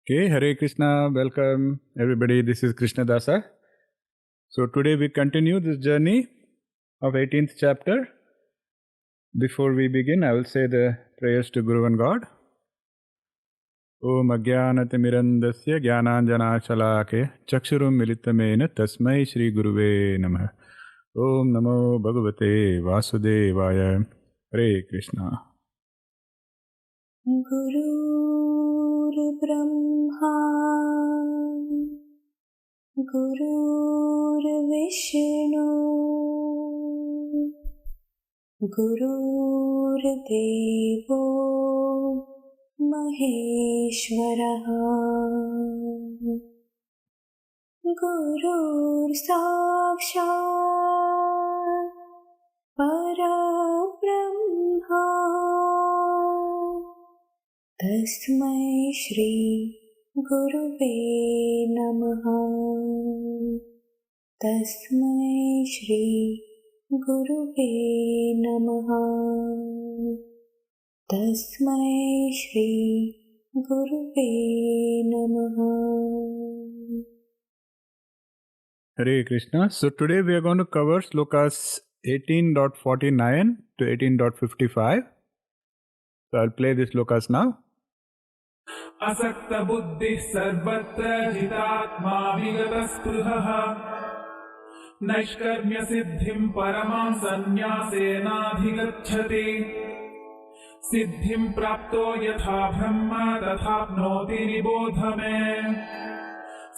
Okay, Hare Krishna, welcome everybody. This is Krishna Dasa. So today we continue this journey of 18th chapter. Before we begin, I will say the prayers to Guru and God. Om Ajnanatirmirandasya Jnananjanachalake Chakshurum Militamena Tasmai Shri Guruve Namah. Om Namo Bhagavate Vasudevaya. Hare Krishna. Guru Brahma Guru Vishnu Guru Devo Maheshwaraha Guru Sakshat Parabrahma Tasmai Shri Guruve Namaha. Tasmai Shri Guruve Namaha. Tasmai Shri Guruve Namaha. Hare Krishna. So today we are going to cover slokas 18.49 to 18.55. So I'll play these slokas now. असक्त बुद्धिः सर्वत्र जितात्मा विगतस्पृहः नैष्कर्म्य सिद्धिं परमां सन्न्यासेनाधिगच्छति सिद्धिं प्राप्तो यथा ब्रह्म तथाप्नोति निबोध मे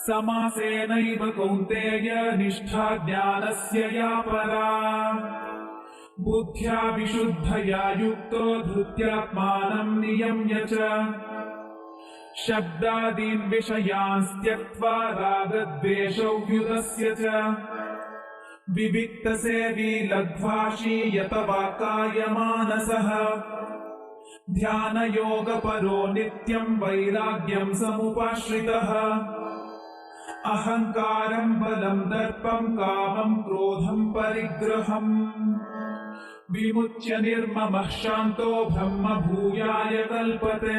समासेनैव कौन्तेय निष्ठा ज्ञानस्य या परा बुद्ध्या विशुद्धया युक्तो धृत्यात्मानं नियम्य च शब्दादीन् विषयान् त्यक्त्वा रागद्वेषौ व्युदस्य च विविक्तसेवी लघ्वाशी यतवाक्कायमानसः ध्यानयोगपरो नित्यं वैराग्यं समुपाश्रितः अहङ्कारं बलं दर्पं कामं क्रोधं परिग्रहम् विमुच्य निर्ममः शान्तो ब्रह्मभूयाय कल्पते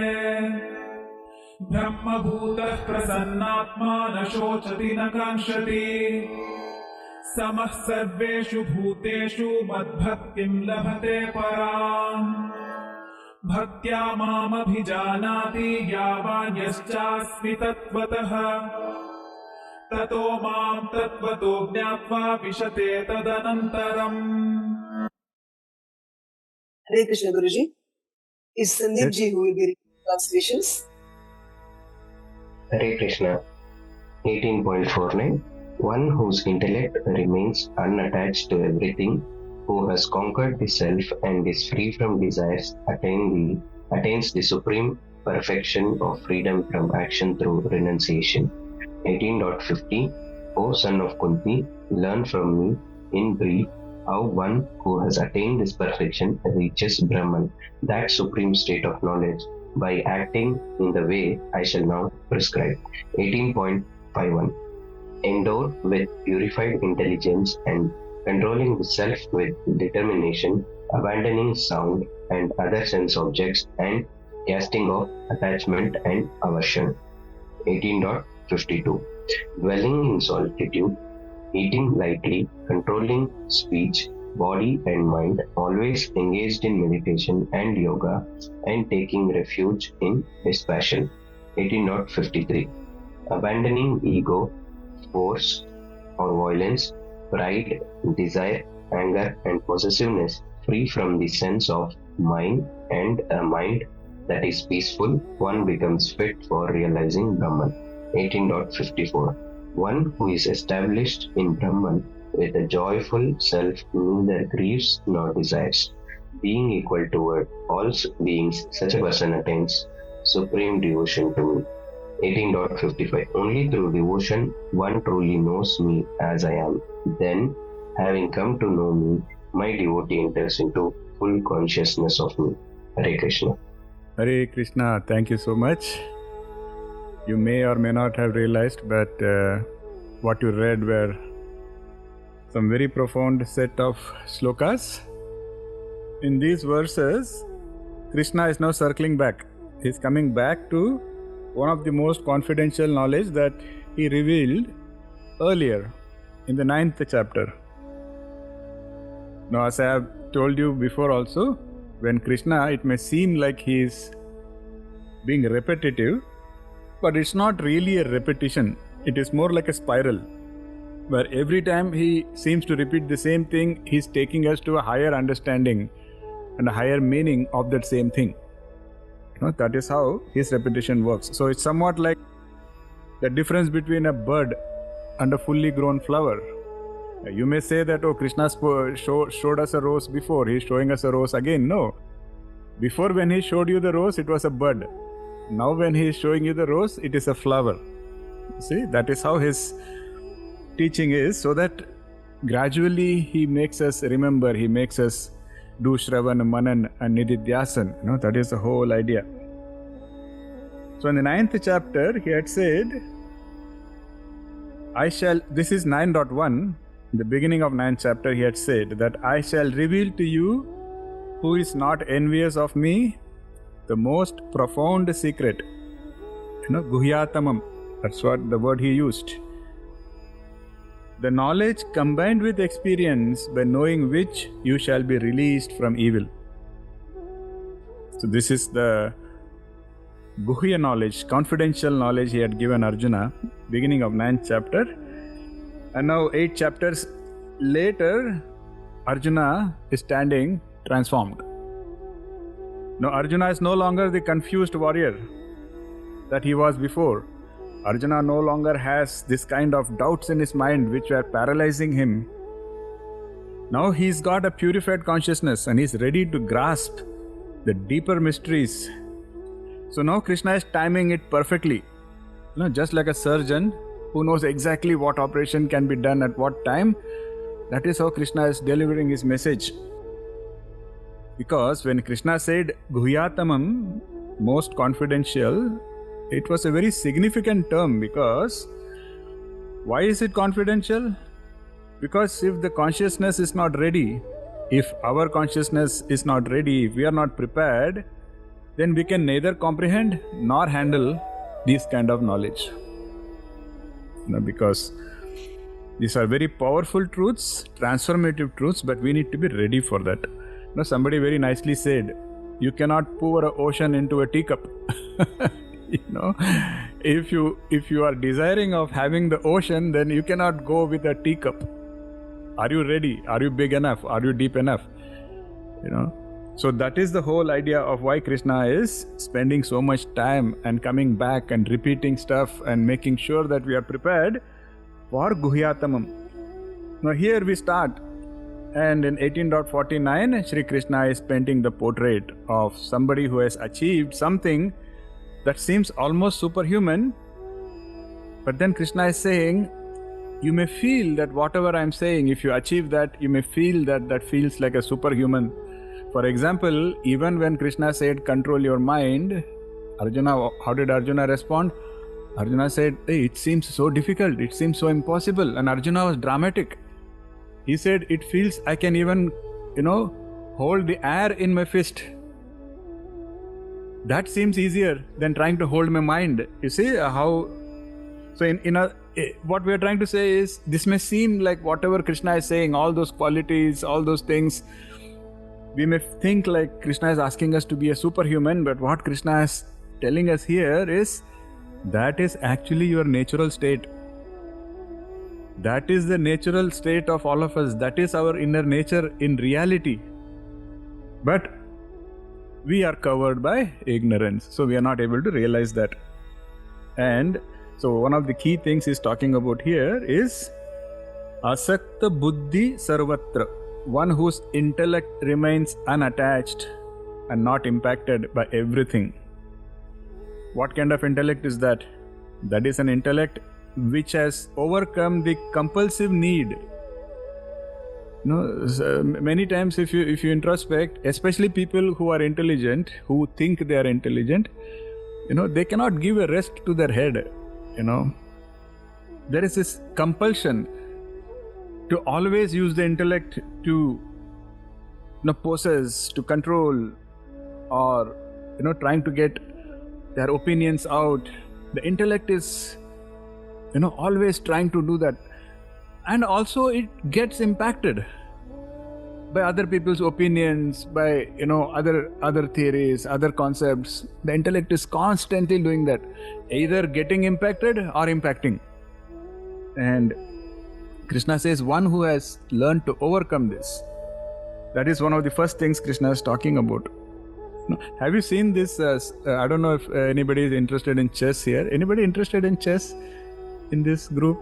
ब्रह्मभूतः प्रसन्नात्मा न शोचति न काङ्क्षति समः सर्वेषु भूतेषु मद्भक्तिं लभते पराम् भक्त्या मामभिजानाति यावान्यश्चास्मि तत्त्वतः ततो मां तत्त्वतो ज्ञात्वा विशते तदनन्तरम्. Hare Krishna Guruji. Is Sandeep ji who will be reading translations? Hare Krishna. 18.49 One whose intellect remains unattached to everything, who has conquered the self and is free from desires, attains the supreme perfection of freedom from action through renunciation. 18.50 O son of Kunti, learn from me in brief how one who has attained this perfection reaches Brahman, that supreme state of knowledge, by acting in the way I shall now prescribe. 18.51 Endowed with purified intelligence and controlling the self with determination, abandoning sound and other sense objects and casting off attachment and aversion. 18.52 Dwelling in solitude, eating lightly, controlling speech, body and mind, always engaged in meditation and yoga, and taking refuge in dispassion. 18.53 Abandoning ego, force or violence, pride, desire, anger and possessiveness, free from the sense of mind and a mind that is peaceful, one becomes fit for realizing Brahman. 18.54 One who is established in Brahman with a joyful self neither grieves nor desires, being equal toward all beings, such a person attains supreme devotion to me. 18.55 Only through devotion one truly knows me as I am. Then, having come to know me, my devotee enters into full consciousness of me. Hare Krishna. Hare Krishna, thank you so much. You may or may not have realized, but what you read were some very profound set of slokas. In these verses, Krishna is now circling back. He's coming back to one of the most confidential knowledge that he revealed earlier in the 9th chapter. Now, as I have told you before also, when Krishna, it may seem like he is being repetitive, but it's not really a repetition. It is more like a spiral, where every time he seems to repeat the same thing, he's taking us to a higher understanding and a higher meaning of that same thing. That is how his repetition works. So it's somewhat like the difference between a bud and a fully grown flower. You may say that, oh, Krishna showed us a rose before, he's showing us a rose again. No. Before, when he showed you the rose, it was a bud. Now when he is showing you the rose, it is a flower. See, that is how his teaching is, so that gradually he makes us remember, he makes us do Shravan, Manan and Nididhyasan. That is the whole idea. So in the 9th chapter, he had said, this is 9.1, in the beginning of 9th chapter, he had said that I shall reveal to you who is not envious of me the most profound secret. Guhyatamam, that's what the word he used. The knowledge combined with experience, by knowing which you shall be released from evil. So this is the Guhya knowledge, confidential knowledge he had given Arjuna, beginning of 9th chapter. And now 8 chapters later, Arjuna is standing transformed. Now Arjuna is no longer the confused warrior that he was before. Arjuna no longer has this kind of doubts in his mind which were paralyzing him. Now he's got a purified consciousness and he's ready to grasp the deeper mysteries. So now Krishna is timing it perfectly. Just like a surgeon who knows exactly what operation can be done at what time, that is how Krishna is delivering his message. Because when Krishna said Guhyatamam, most confidential, it was a very significant term. Because why is it confidential? Because if the consciousness is not ready, if our consciousness is not ready, if we are not prepared, then we can neither comprehend nor handle this kind of knowledge. Because these are very powerful truths, transformative truths, but we need to be ready for that. Somebody very nicely said, you cannot pour an ocean into a teacup. If you are desiring of having the ocean, then you cannot go with a teacup. Are you ready? Are you big enough? Are you deep enough? So that is the whole idea of why Krishna is spending so much time and coming back and repeating stuff and making sure that we are prepared for Guhyatamam. Now here we start, and in 18.49, Sri Krishna is painting the portrait of somebody who has achieved something that seems almost superhuman. But then Krishna is saying, you may feel that whatever I am saying, if you achieve that, you may feel that feels like a superhuman. For example, even when Krishna said, control your mind, Arjuna, how did Arjuna respond? Arjuna said, hey, it seems so difficult, it seems so impossible. And Arjuna was dramatic. He said, it feels I can even, hold the air in my fist. That seems easier than trying to hold my mind. You see how... So what we are trying to say is, this may seem like whatever Krishna is saying, all those qualities, all those things, we may think like Krishna is asking us to be a superhuman, but what Krishna is telling us here is, that is actually your natural state. That is the natural state of all of us. That is our inner nature in reality. But we are covered by ignorance, so we are not able to realize that. And so one of the key things he's talking about here is Asakta Buddhi Sarvatra, one whose intellect remains unattached and not impacted by everything. What kind of intellect is that? That is an intellect which has overcome the compulsive need. Many times if you introspect, especially people who are intelligent, who think they are intelligent, they cannot give a rest to their head. There is this compulsion to always use the intellect to possess, to control, or trying to get their opinions out. The intellect is, always trying to do that. And also it gets impacted by other people's opinions, by, other theories, other concepts. The intellect is constantly doing that, either getting impacted or impacting. And Krishna says one who has learned to overcome this, that is one of the first things Krishna is talking about. Have you seen this? I don't know if anybody is interested in chess here. Anybody interested in chess in this group?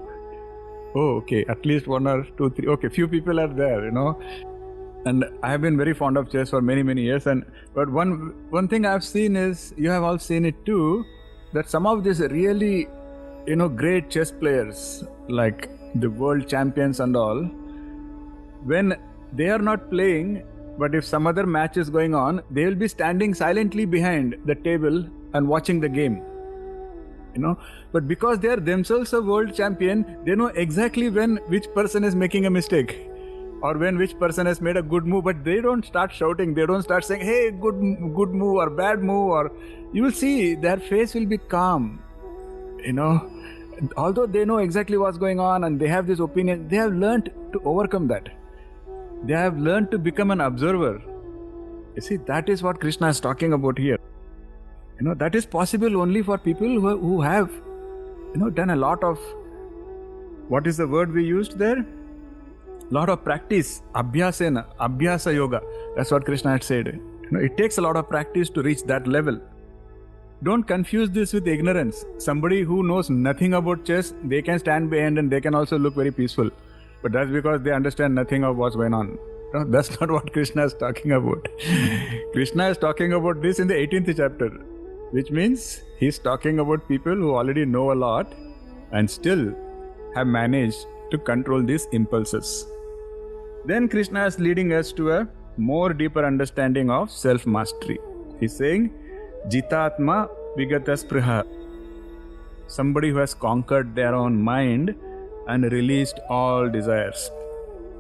Oh, okay. At least one or two, three. Okay, few people are there, And I have been very fond of chess for many, many years. But one thing I've seen is, you have all seen it too, that some of these really, great chess players, like the world champions and all, when they are not playing, but if some other match is going on, they will be standing silently behind the table and watching the game. But because they are themselves a world champion, they know exactly when which person is making a mistake, or when which person has made a good move. But they don't start shouting, they don't start saying, hey, good move or bad move, or you will see their face will be calm. Although they know exactly what's going on and they have this opinion, they have learned to overcome that. They have learned to become an observer. You see, that is what Krishna is talking about here. That is possible only for people who have, done a lot of, what is the word we used there? Lot of practice, abhyasa yoga. That's what Krishna had said. It takes a lot of practice to reach that level. Don't confuse this with ignorance. Somebody who knows nothing about chess, they can stand behind and they can also look very peaceful. But that's because they understand nothing of what's going on. That's not what Krishna is talking about. Krishna is talking about this in the 18th chapter, which means he's talking about people who already know a lot and still have managed to control these impulses. Then Krishna is leading us to a more deeper understanding of self-mastery. He's saying, Jitatma Vigata somebody who has conquered their own mind and released all desires.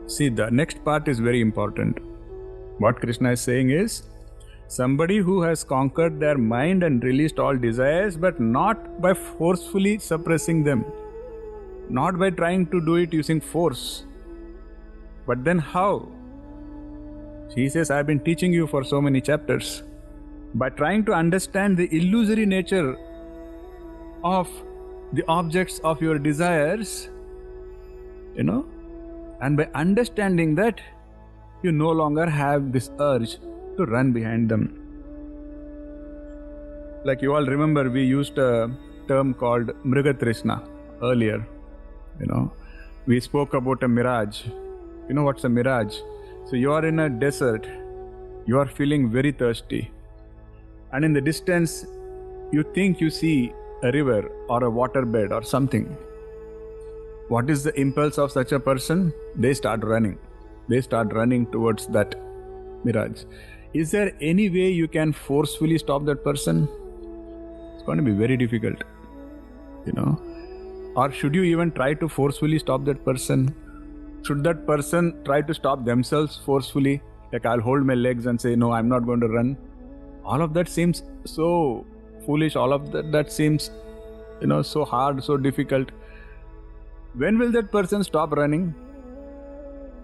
See, the next part is very important. What Krishna is saying is, somebody who has conquered their mind and released all desires, but not by forcefully suppressing them, not by trying to do it using force. But then how? He says, I've been teaching you for so many chapters. By trying to understand the illusory nature of the objects of your desires, and by understanding that, you no longer have this urge to run behind them. Like you all remember, we used a term called mrigatrishna earlier. We spoke about a mirage. You know what's a mirage? So you are in a desert, you are feeling very thirsty, and in the distance you think you see a river or a waterbed or something. What is the impulse of such a person? They start running. They start running towards that mirage. Is there any way you can forcefully stop that person? It's going to be very difficult, Or should you even try to forcefully stop that person? Should that person try to stop themselves forcefully? Like, I'll hold my legs and say, no, I'm not going to run. All of that seems so foolish. All of that seems, so hard, so difficult. When will that person stop running?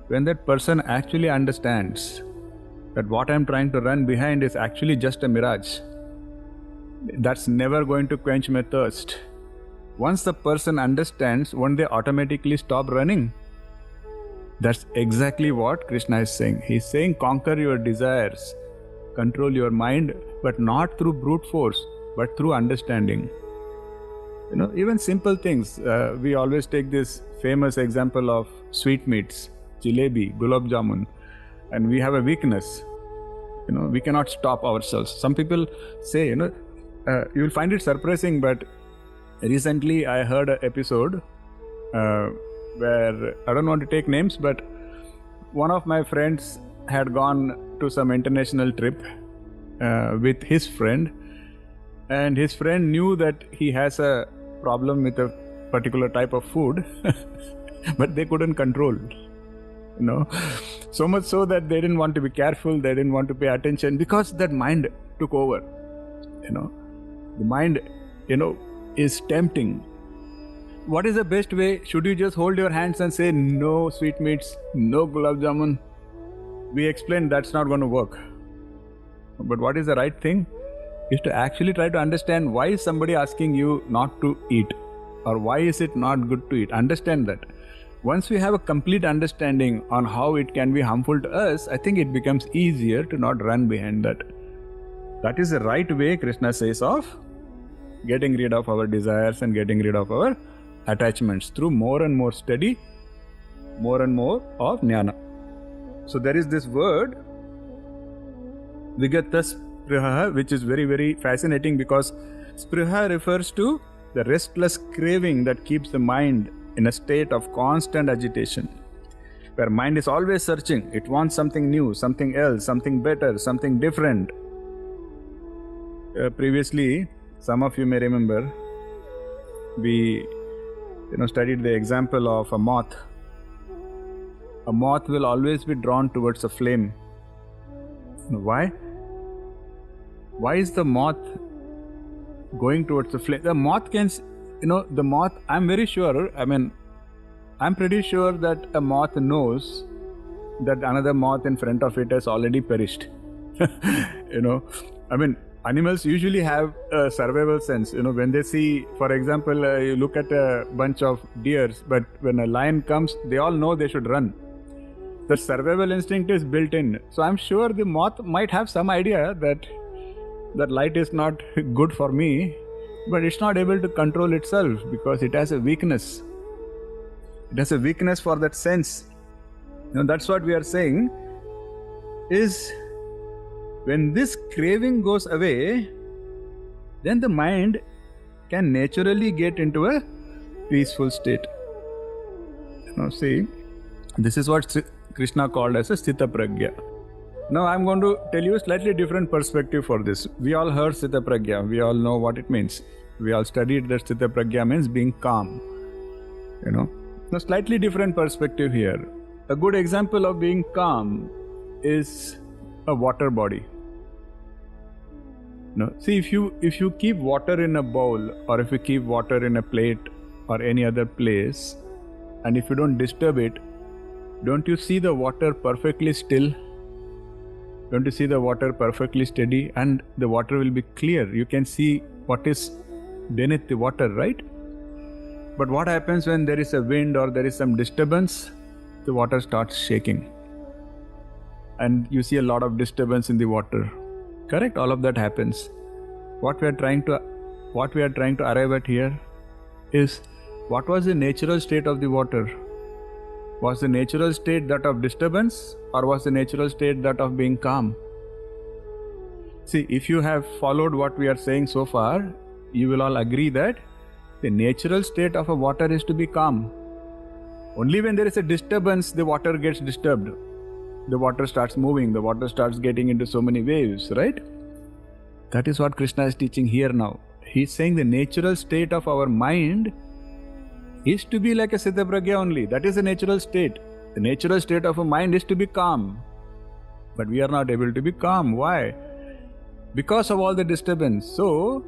When that person actually understands that what I'm trying to run behind is actually just a mirage. That's never going to quench my thirst. Once the person understands, won't they automatically stop running? That's exactly what Krishna is saying. He's saying, conquer your desires, control your mind, but not through brute force, but through understanding. Even simple things. We always take this famous example of sweetmeats, jalebi, gulab jamun, and we have a weakness. We cannot stop ourselves. Some people say, you will find it surprising, but recently I heard an episode where, I don't want to take names, but one of my friends had gone to some international trip with his friend, and his friend knew that he has a problem with a particular type of food, but they couldn't control. So much so that they didn't want to be careful, they didn't want to pay attention, because that mind took over. The mind, is tempting. What is the best way? Should you just hold your hands and say, no sweetmeats, no gulab jamun? We explained that's not going to work. But what is the right thing? Is to actually try to understand why is somebody asking you not to eat, or why is it not good to eat. Understand that. Once we have a complete understanding on how it can be harmful to us, I think it becomes easier to not run behind that. That is the right way, Krishna says, of getting rid of our desires and getting rid of our attachments through more and more study, more and more of jnana. So there is this word, vigata spriha, which is very, very fascinating, because spriha refers to the restless craving that keeps the mind in a state of constant agitation, where mind is always searching. It wants something new, something else, something better, something different. Previously, some of you may remember, we studied the example of a moth. A moth will always be drawn towards a flame. Why? Why is the moth going towards the flame? The moth can, the moth, I'm pretty sure that a moth knows that another moth in front of it has already perished. Animals usually have a survival sense. When they see, for example, you look at a bunch of deers, but when a lion comes, they all know they should run. The survival instinct is built in. So I'm sure the moth might have some idea that light is not good for me, but it's not able to control itself because it has a weakness. It has a weakness for that sense. That's what we are saying is, when this craving goes away, then the mind can naturally get into a peaceful state. See, this is what Krishna called as a Sthita Pragya. Now I'm going to tell you a slightly different perspective for this. We all heard Sthita Pragya. We all know what it means. We all studied that Sthita Pragya means being calm. A slightly different perspective here. A good example of being calm is a water body. See, if you keep water in a bowl, or if you keep water in a plate or any other place, and if you don't disturb it, don't you see the water perfectly still? Don't you see the water perfectly steady? And the water will be clear. You can see what is beneath the water, right? But what happens when there is a wind or there is some disturbance? The water starts shaking. And you see a lot of disturbance in the water. Correct? All of that happens. What we are trying to arrive at here is, what was the natural state of the water? Was the natural state that of disturbance, or was the natural state that of being calm? See, if you have followed what we are saying so far, you will all agree that the natural state of a water is to be calm. Only when there is a disturbance, the water gets disturbed. The water starts moving, the water starts getting into so many waves, right? That is what Krishna is teaching here now. He's saying the natural state of our mind is to be like a Sthita Pragya only. That is the natural state. The natural state of a mind is to be calm. But we are not able to be calm. Why? Because of all the disturbance. So,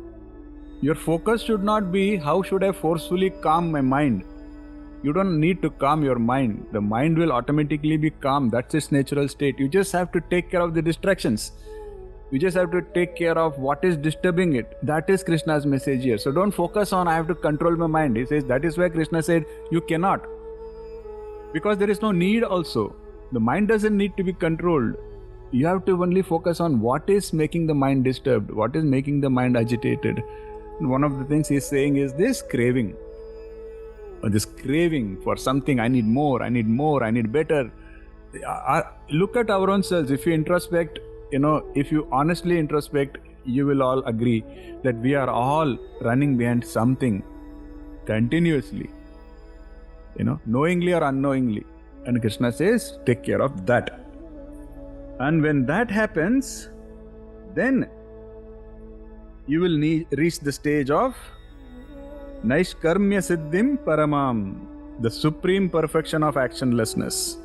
your focus should not be, how should I forcefully calm my mind? You don't need to calm your mind. The mind will automatically be calm. That's its natural state. You just have to take care of the distractions. You just have to take care of what is disturbing it. That is Krishna's message here. So don't focus on, I have to control my mind. He says, that is why Krishna said, you cannot. Because there is no need also. The mind doesn't need to be controlled. You have to only focus on what is making the mind disturbed, what is making the mind agitated. And one of the things he's saying is this craving. This craving for something, I need more, I need better. Look at our own selves. If you introspect, if you honestly introspect, you will all agree that we are all running behind something continuously, knowingly or unknowingly. And Krishna says, take care of that. And when that happens, then you will reach the stage of Naishkarmya Siddhim Paramam, the supreme perfection of actionlessness.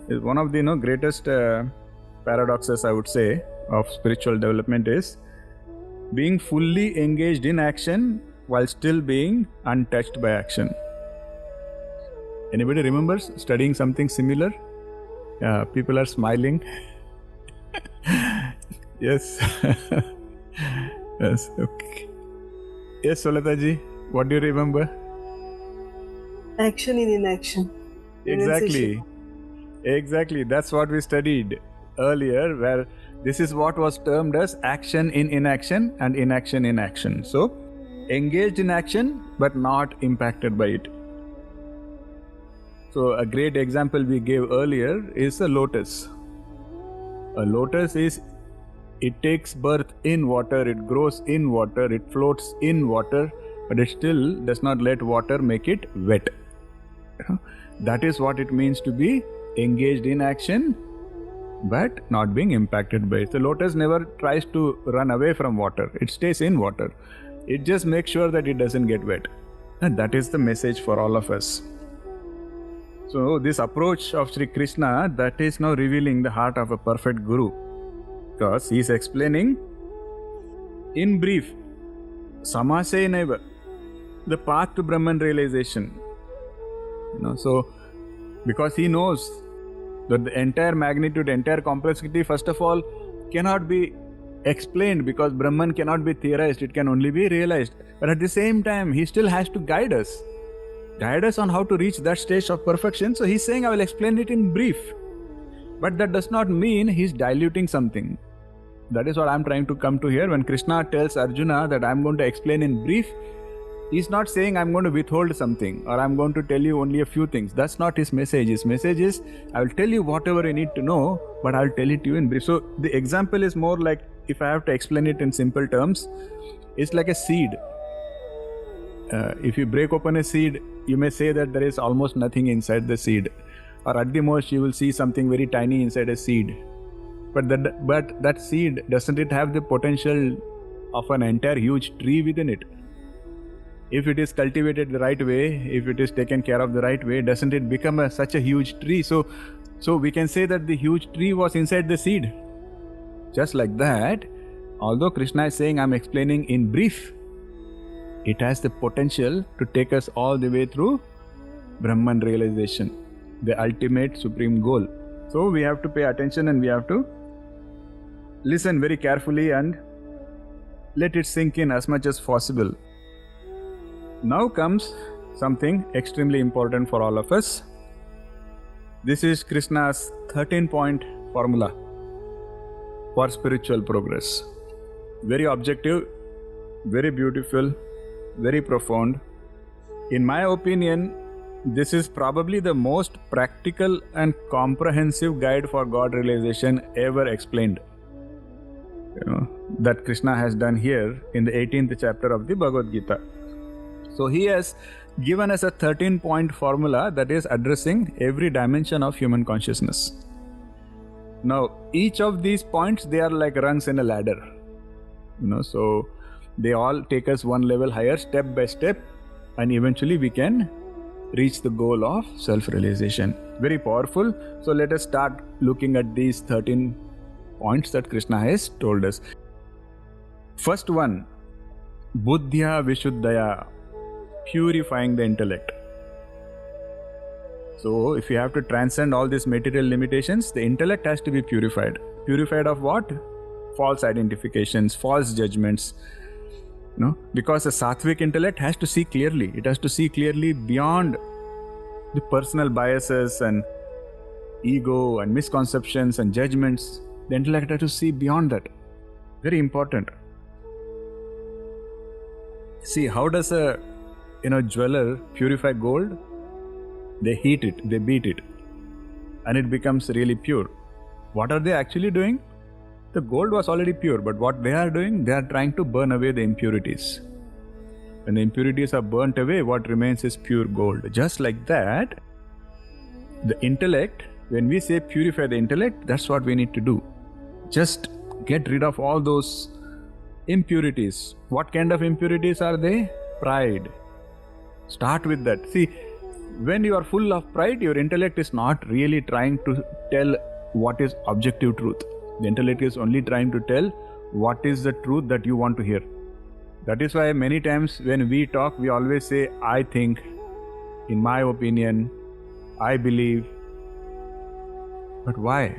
Is one of the greatest paradoxes, I would say, of spiritual development is, being fully engaged in action while still being untouched by action. Anybody remembers studying something similar? People are smiling. Yes. Yes, okay. Yes, Solataji, what do you remember? Action in inaction. Exactly. Exactly. That's what we studied earlier, where this is what was termed as action in inaction and inaction in action. So, engaged in action but not impacted by it. So, a great example we gave earlier is a lotus. A lotus is, it takes birth in water, it grows in water, it floats in water, but it still does not let water make it wet. That is what it means to be engaged in action but not being impacted by it. The lotus never tries to run away from water, it stays in water. It just makes sure that it doesn't get wet. And that is the message for all of us. So this approach of Sri Krishna, that is now revealing the heart of a perfect guru, because he is explaining in brief samasenaiva, the path to Brahman realization. So because he knows that the entire magnitude, entire complexity, first of all, cannot be explained, because Brahman cannot be theorized, it can only be realized. But at the same time, he still has to guide us on how to reach that stage of perfection. So he's saying, I will explain it in brief. But that does not mean he's diluting something. That is what I'm trying to come to here. When Krishna tells Arjuna that I'm going to explain in brief, he's not saying I'm going to withhold something or I'm going to tell you only a few things. That's not his message. His message is, I will tell you whatever you need to know, but I'll tell it to you in brief. So the example is more like, if I have to explain it in simple terms, it's like a seed. If you break open a seed, you may say that there is almost nothing inside the seed, or at the most you will see something very tiny inside a seed. But that seed, doesn't it have the potential of an entire huge tree within it? If it is cultivated the right way, if it is taken care of the right way, doesn't it become such a huge tree? So we can say that the huge tree was inside the seed. Just like that, although Krishna is saying I'm explaining in brief, it has the potential to take us all the way through Brahman realization, the ultimate supreme goal. So we have to pay attention and we have to listen very carefully and let it sink in as much as possible. Now comes something extremely important for all of us. This is Krishna's 13-point formula for spiritual progress. Very objective, very beautiful, very profound. In my opinion, this is probably the most practical and comprehensive guide for God realization ever explained. That Krishna has done here in the 18th chapter of the Bhagavad Gita. So he has given us a 13-point formula that is addressing every dimension of human consciousness. Now, each of these points, they are like rungs in a ladder. So they all take us one level higher, step by step, and eventually we can reach the goal of self-realization. Very powerful. So let us start looking at these 13 points that Krishna has told us. First one, Buddhya Vishuddhaya, purifying the intellect. So if you have to transcend all these material limitations, the intellect has to be purified. Purified of what? False identifications, false judgments. Because the sattvic intellect has to see clearly. It has to see clearly beyond the personal biases and ego and misconceptions and judgments. The intellect has to see beyond that. Very important. See, how does a jeweler purify gold? They heat it, they beat it, and it becomes really pure. What are they actually doing? The gold was already pure, but what they are doing, they are trying to burn away the impurities. When the impurities are burnt away, what remains is pure gold. Just like that, the intellect, when we say purify the intellect, that's what we need to do. Just get rid of all those impurities. What kind of impurities are they? Pride. Start with that. See, when you are full of pride, your intellect is not really trying to tell what is objective truth. The intellect is only trying to tell what is the truth that you want to hear. That is why many times when we talk, we always say, I think, in my opinion, I believe. But why?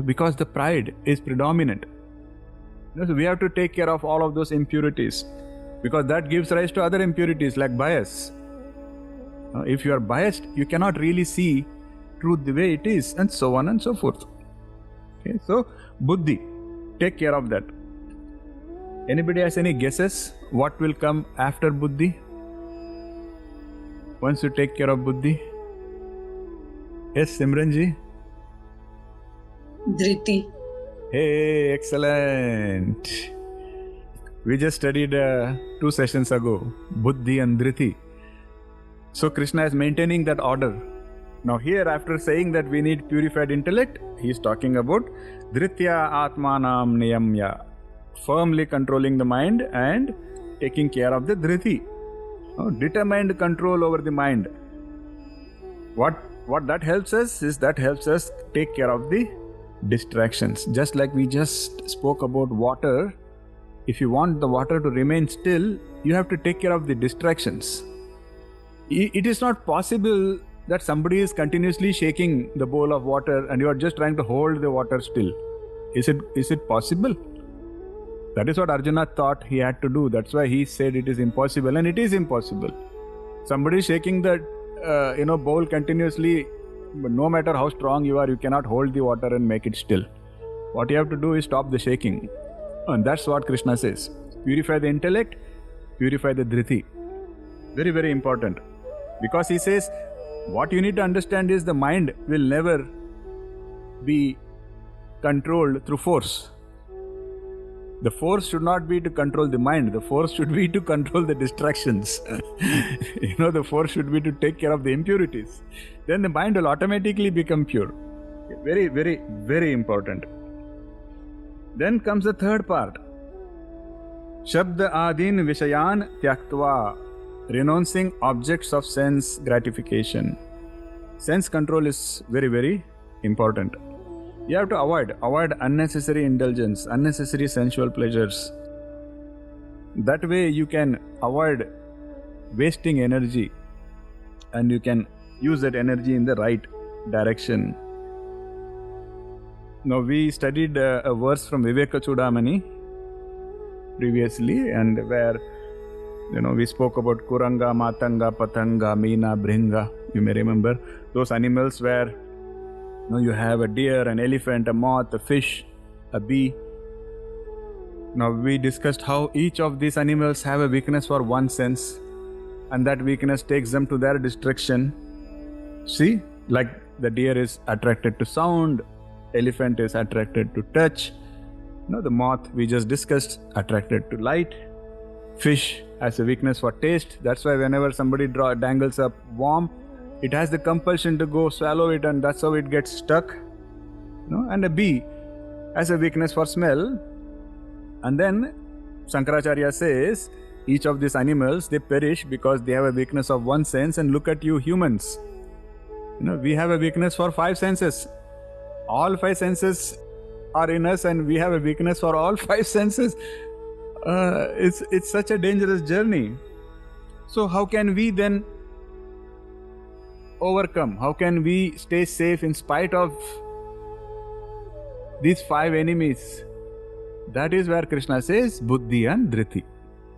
Because the pride is predominant. So we have to take care of all of those impurities, because that gives rise to other impurities like bias. If you are biased, you cannot really see truth the way it is, and so on and so forth. Okay, so buddhi, take care of that. Anybody has any guesses what will come after buddhi? Once you take care of buddhi? Yes, Simranji? Dhriti. Hey, excellent. We just studied 2 sessions ago, buddhi and dhriti. So Krishna is maintaining that order. Now here, after saying that we need purified intellect, he is talking about dhritya atmanam niyamya, firmly controlling the mind and taking care of the dhriti. Determined control over the mind. What that helps us is that helps us take care of the distractions. Just like we just spoke about water, if you want the water to remain still, you have to take care of the distractions. It is not possible that somebody is continuously shaking the bowl of water and you are just trying to hold the water still. Is it possible? That is what Arjuna thought he had to do. That's why he said it is impossible, and it is impossible. Somebody is shaking the bowl continuously, but no matter how strong you are, you cannot hold the water and make it still. What you have to do is stop the shaking. And that's what Krishna says. Purify the intellect, purify the dhriti. Very, very important. Because he says, what you need to understand is the mind will never be controlled through force. The force should not be to control the mind. The force should be to control the distractions. The force should be to take care of the impurities. Then the mind will automatically become pure. Very, very, very important. Then comes the third part. Shabda adin vishayan tyaktva, renouncing objects of sense gratification. Sense control is very, very important. You have to avoid unnecessary indulgence, unnecessary sensual pleasures. That way you can avoid wasting energy and you can use that energy in the right direction. Now we studied a verse from Viveka Chudamani previously, and where we spoke about Kuranga, Matanga, Patanga, Meena, Bringa. You may remember those animals where you have a deer, an elephant, a moth, a fish, a bee. Now we discussed how each of these animals have a weakness for one sense, and that weakness takes them to their destruction. See, like the deer is attracted to sound, elephant is attracted to touch, the moth we just discussed, attracted to light. Fish has a weakness for taste. That's why whenever somebody dangles a worm, it has the compulsion to go swallow it, and that's how it gets stuck. And a bee has a weakness for smell. And then Shankaracharya says each of these animals, they perish because they have a weakness of one sense. And look at you humans. We have a weakness for 5 senses. All 5 senses are in us, and we have a weakness for all 5 senses. It's such a dangerous journey. So how can we then overcome? How can we stay safe in spite of these 5 enemies? That is where Krishna says buddhi and dhriti.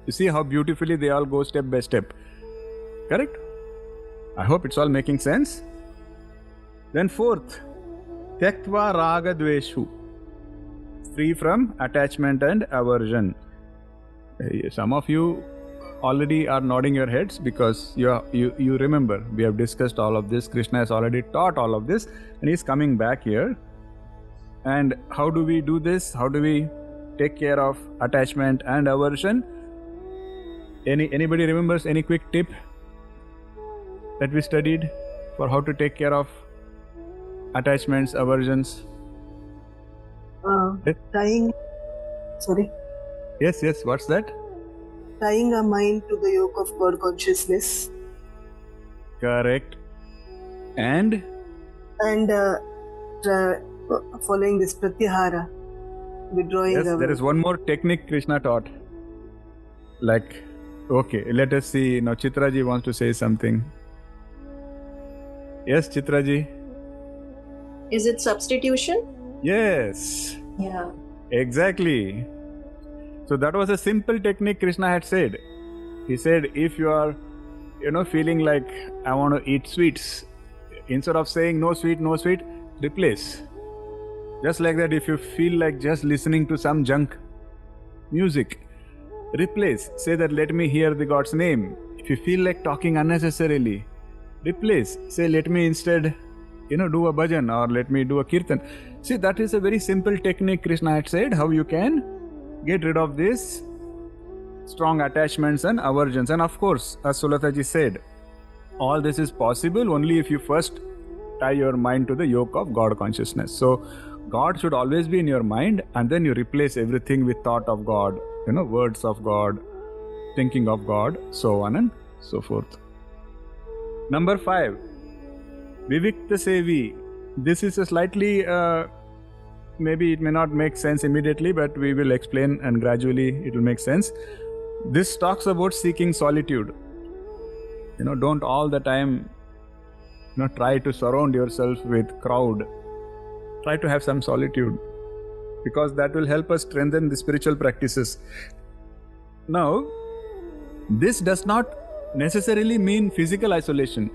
You see how beautifully they all go step by step. Correct? I hope it's all making sense. Then fourth, tyaktva raga dveshu, free from attachment and aversion. Some of you already are nodding your heads because you remember we have discussed all of this. Krishna has already taught all of this, and he's coming back here. And how do we do this? How do we take care of attachment and aversion? Anybody remembers any quick tip that we studied for how to take care of attachments, aversions? Tying. Sorry. Yes, what's that? Tying our mind to the yoke of God consciousness. Correct. And following this pratyahara, withdrawing Yes, away. there is one more technique Krishna taught. Like, okay, let us see. Now, Chitraji wants to say something. Yes, Chitraji? Is it substitution? Yes, Yeah. exactly. So that was a simple technique Krishna had said. He said, if you are, feeling like I want to eat sweets, instead of saying no sweet, replace. Just like that, if you feel like just listening to some junk music, replace. Say that, let me hear the God's name. If you feel like talking unnecessarily, replace. Say, let me instead, do a bhajan, or let me do a kirtan. See, that is a very simple technique Krishna had said, how you can get rid of this strong attachments and aversions. And of course, as Sulataji said, all this is possible only if you first tie your mind to the yoke of God consciousness. So God should always be in your mind, and then you replace everything with thought of God, words of God, thinking of God, so on and so forth. Number 5, Vivikta Sevi. This is a slightly, maybe it may not make sense immediately, but we will explain and gradually it will make sense. This talks about seeking solitude. Don't all the time, try to surround yourself with crowd. Try to have some solitude, because that will help us strengthen the spiritual practices. Now, this does not necessarily mean physical isolation,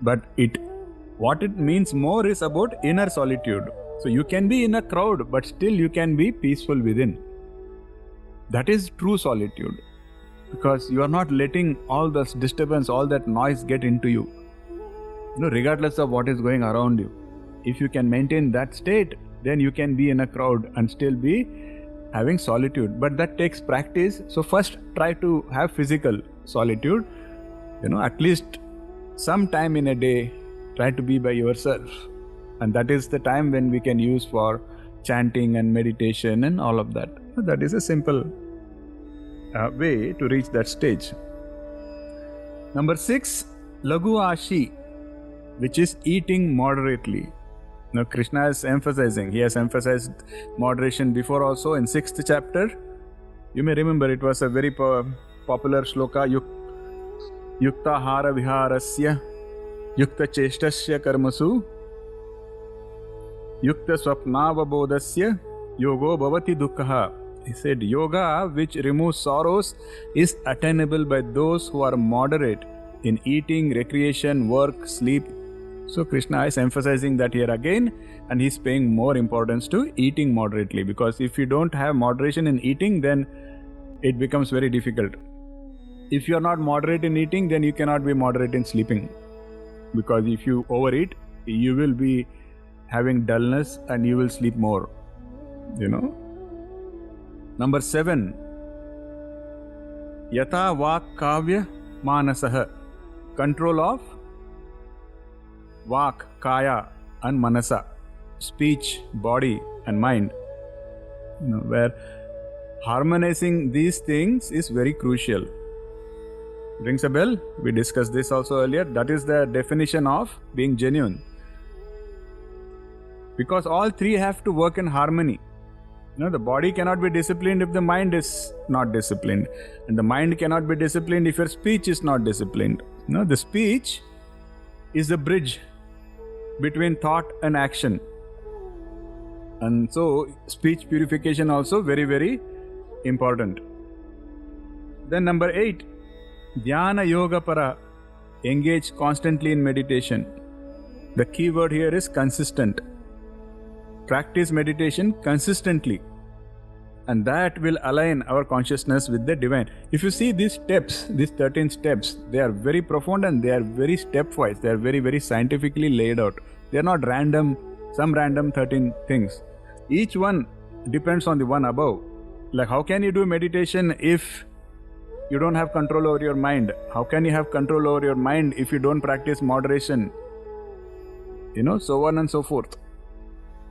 but what it means more is about inner solitude. So you can be in a crowd, but still you can be peaceful within. That is true solitude, because you are not letting all this disturbance, all that noise get into you, regardless of what is going around you. If you can maintain that state, then you can be in a crowd and still be having solitude. But that takes practice. So first try to have physical solitude, at least some time in a day, try to be by yourself. And that is the time when we can use for chanting and meditation and all of that. That is a simple way to reach that stage. Number 6, Lagu Ashi, which is eating moderately. Now Krishna is emphasizing, he has emphasized moderation before also in 6th chapter. You may remember it was a very popular shloka, Yukta hara viharasya, Yukta cheshtasya karmasu, Yukta swapnavabodhasya, Yogo bhavati dukkha. He said, yoga which removes sorrows is attainable by those who are moderate in eating, recreation, work, sleep. So Krishna is emphasizing that here again, and he's paying more importance to eating moderately, because if you don't have moderation in eating, then it becomes very difficult. If you are not moderate in eating, then you cannot be moderate in sleeping, because if you overeat, you will be having dullness and you will sleep more. Number 7, Yata Vak Kavya Manasah, control of Vak, Kaya and Manasa, speech, body and mind, where harmonizing these things is very crucial. Rings a bell? We discussed this also earlier. That is the definition of being genuine. Because all three have to work in harmony. The body cannot be disciplined if the mind is not disciplined. And the mind cannot be disciplined if your speech is not disciplined. The speech is the bridge between thought and action. And so, speech purification also very, very important. Then number 8, Dhyana Yoga Para, engage constantly in meditation. The key word here is consistent. Practice meditation consistently, and that will align our consciousness with the divine. If you see these steps, these 13 steps, they are very profound and they are very stepwise. They are very, very scientifically laid out. They are not random, some random 13 things. Each one depends on the one above. Like, how can you do meditation if you don't have control over your mind? How can you have control over your mind if you don't practice moderation? So on and so forth.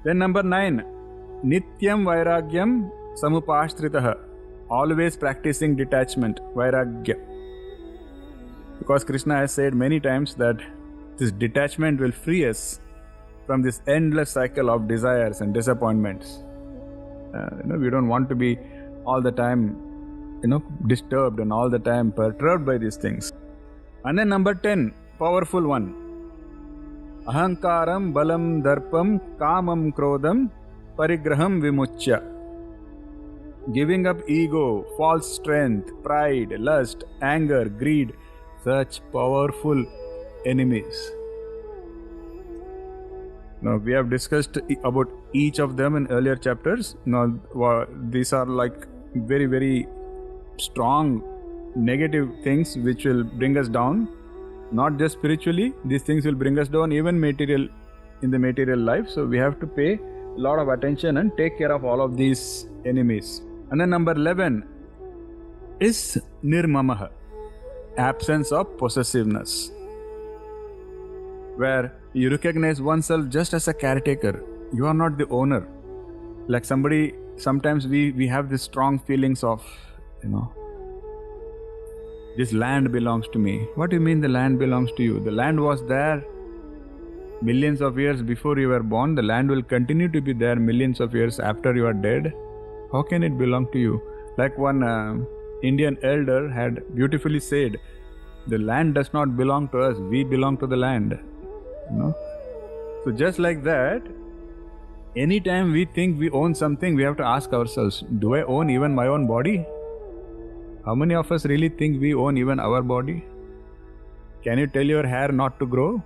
Then number 9, Nityam Vairagyam Samupashtritah, always practicing detachment, Vairagya. Because Krishna has said many times that this detachment will free us from this endless cycle of desires and disappointments. We don't want to be all the time, disturbed and all the time perturbed by these things. And then number 10, powerful one. Ahankaram balam darpam kamam krodam parigraham vimuchya. Giving up ego, false strength, pride, lust, anger, greed, such powerful enemies. Now, we have discussed about each of them in earlier chapters. Now, these are like very, very strong negative things which will bring us down. Not just spiritually, these things will bring us down even in the material life. So, we have to pay a lot of attention and take care of all of these enemies. And then number 11 is nirmamaha, absence of possessiveness, where you recognize oneself just as a caretaker. You are not the owner. Like sometimes we have these strong feelings of, this land belongs to me. What do you mean the land belongs to you? The land was there millions of years before you were born. The land will continue to be there millions of years after you are dead. How can it belong to you? Like one Indian elder had beautifully said, the land does not belong to us, we belong to the land. So just like that, anytime we think we own something, we have to ask ourselves, do I own even my own body? How many of us really think we own even our body? Can you tell your hair not to grow?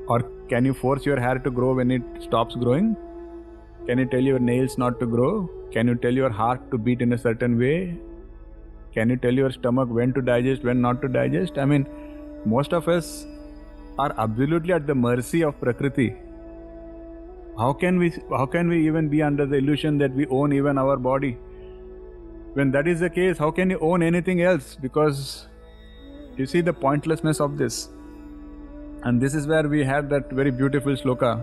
Or can you force your hair to grow when it stops growing? Can you tell your nails not to grow? Can you tell your heart to beat in a certain way? Can you tell your stomach when to digest, when not to digest? I mean, most of us are absolutely at the mercy of Prakriti. How can we even be under the illusion that we own even our body? When that is the case, how can you own anything else? Because you see the pointlessness of this. And this is where we have that very beautiful sloka.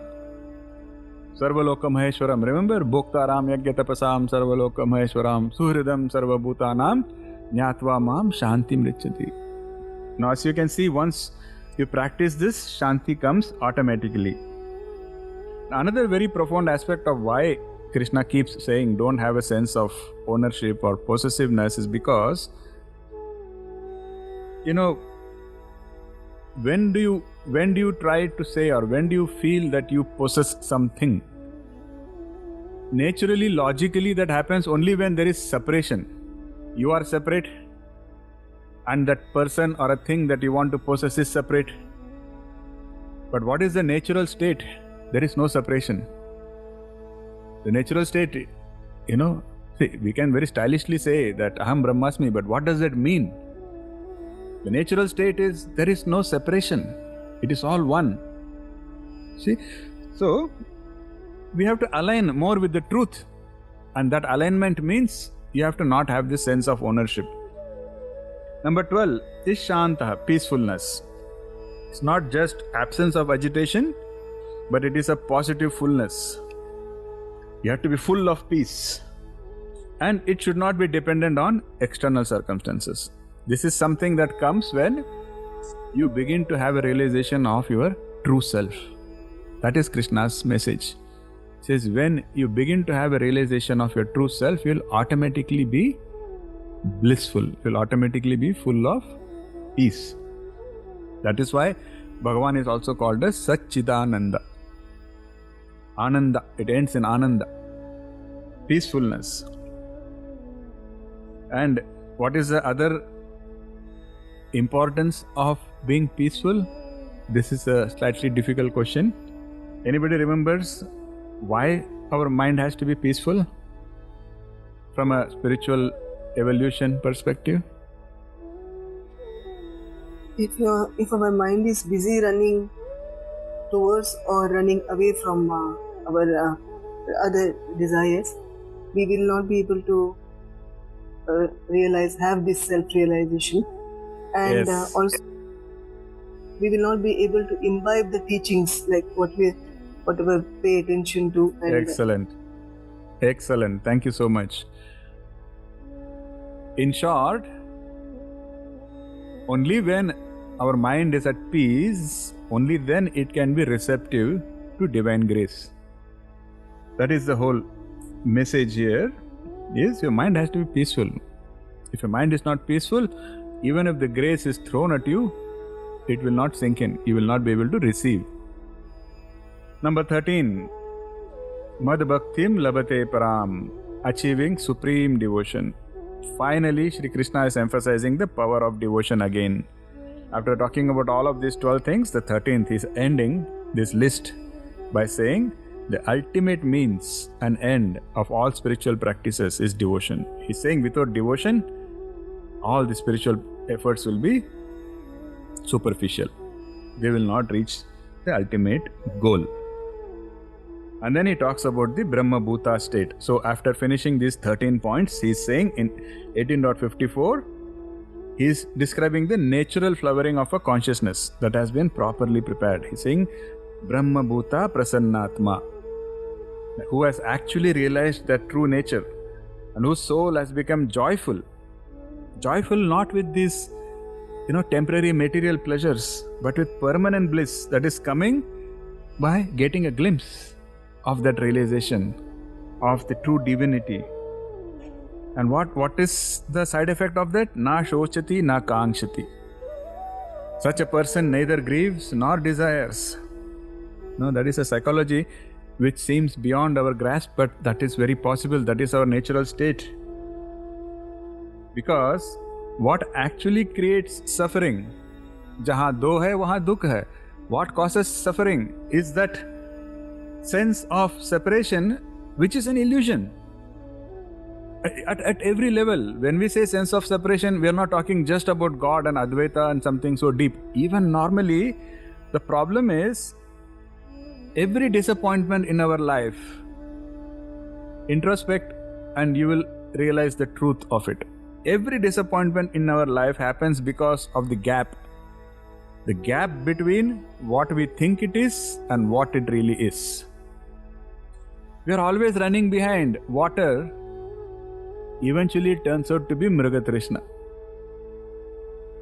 Sarvaloka Maheshwaram. Remember? Bhoktaram Yagyatapasam Sarvaloka Maheshwaram Suhridam Sarvabhutanam Nyatva Mam Shanti Mrichati. Now, as you can see, once you practice this, Shanti comes automatically. Another very profound aspect of why Krishna keeps saying don't have a sense of ownership or possessiveness is because, when do you try to say, or when do you feel that you possess something? Naturally, logically, that happens only when there is separation. You are separate and that person or a thing that you want to possess is separate. But what is the natural state? There is no separation. The natural state, we can very stylishly say that Aham Brahmasmi, but what does that mean? The natural state is there is no separation. It is all one. See? So, we have to align more with the truth. And that alignment means you have to not have this sense of ownership. Number 12 is Shantaha, peacefulness. It's not just absence of agitation, but it is a positive fullness. You have to be full of peace. And it should not be dependent on external circumstances. This is something that comes when you begin to have a realization of your true self. That is Krishna's message. It says when you begin to have a realization of your true self, you'll automatically be blissful. You'll automatically be full of peace. That is why Bhagavan is also called as Satchidananda. Ananda, it ends in Ananda. Peacefulness. And what is the other importance of being peaceful? This is a slightly difficult question. Anybody remembers why our mind has to be peaceful from a spiritual evolution perspective? If our mind is busy running towards or running away from our other desires, we will not be able to have this self-realization, and Yes. also we will not be able to imbibe the teachings like whatever pay attention to. And Excellent. Thank you so much. In short, only when our mind is at peace, only then it can be receptive to divine grace. That is the whole message here is your mind has to be peaceful. If your mind is not peaceful, even if the grace is thrown at you, it will not sink in. You will not be able to receive. Number 13. Mad Bhaktim Labate Param, achieving supreme devotion. Finally, Shri Krishna is emphasizing the power of devotion again. After talking about all of these 12 things, the 13th is ending this list by saying the ultimate means and end of all spiritual practices is devotion. He's saying without devotion, all the spiritual efforts will be superficial. They will not reach the ultimate goal. And then he talks about the Brahma Bhuta state. So after finishing these 13 points, he's saying in 18.54, he's describing the natural flowering of a consciousness that has been properly prepared. He's saying Brahma Bhuta Prasannatma, who has actually realized that true nature and whose soul has become joyful. Joyful not with these, temporary material pleasures, but with permanent bliss that is coming by getting a glimpse of that realization of the true divinity. And what is the side effect of that? Na shochati, na kaangshati. Such a person neither grieves nor desires. No, that is a psychology which seems beyond our grasp, but that is very possible. That is our natural state. Because what actually creates suffering, jahan do hai, wahan dukh hai. What causes suffering is that sense of separation, which is an illusion. At every level, when we say sense of separation, we are not talking just about God and Advaita and something so deep. Even normally, the problem is every disappointment in our life, introspect and you will realize the truth of it. Every disappointment in our life happens because of the gap between what we think it is and what it really is. We are always running behind. Water eventually turns out to be Mrigatrishna.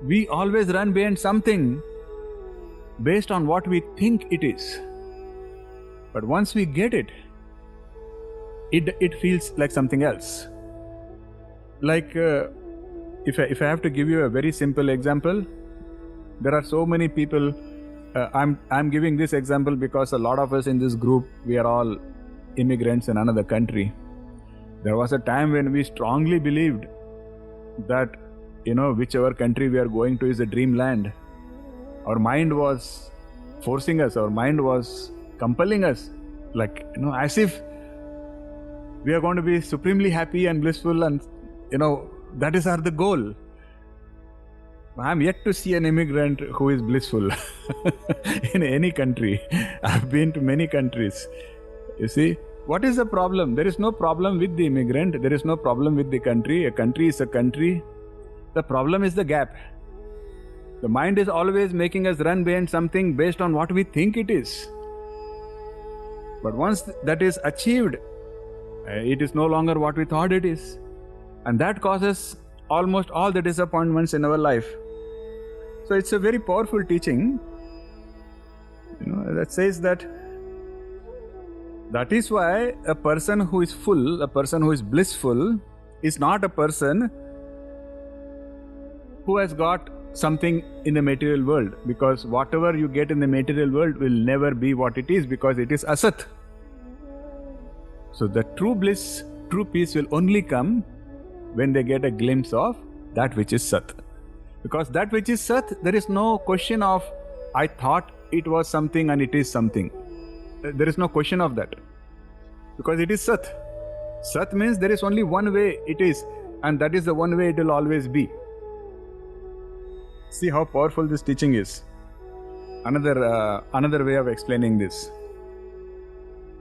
We always run behind something based on what we think it is. But once we get it, it feels like something else. Like if I have to give you a very simple example, there are so many people. I'm giving this example because a lot of us in this group, we are all immigrants in another country. There was a time when we strongly believed that whichever country we are going to is a dreamland. Our mind was forcing us. Our mind was compelling us, as if we are going to be supremely happy and blissful, and that is the goal. I am yet to see an immigrant who is blissful in any country. I have been to many countries. You see, what is the problem? There is no problem with the immigrant. There is no problem with the country. A country is a country. The problem is the gap. The mind is always making us run behind something based on what we think it is. But once that is achieved, it is no longer what we thought it is. And that causes almost all the disappointments in our life. So it's a very powerful teaching, that says that is why a person who is full, a person who is blissful, is not a person who has got something in the material world, because whatever you get in the material world will never be what it is, because it is asat. So the true bliss, true peace will only come when they get a glimpse of that which is sat. Because that which is sat, there is no question of I thought it was something and it is something. There is no question of that, because it is sat. Sat means there is only one way it is, and that is the one way it will always be. See how powerful this teaching is. Another way of explaining this.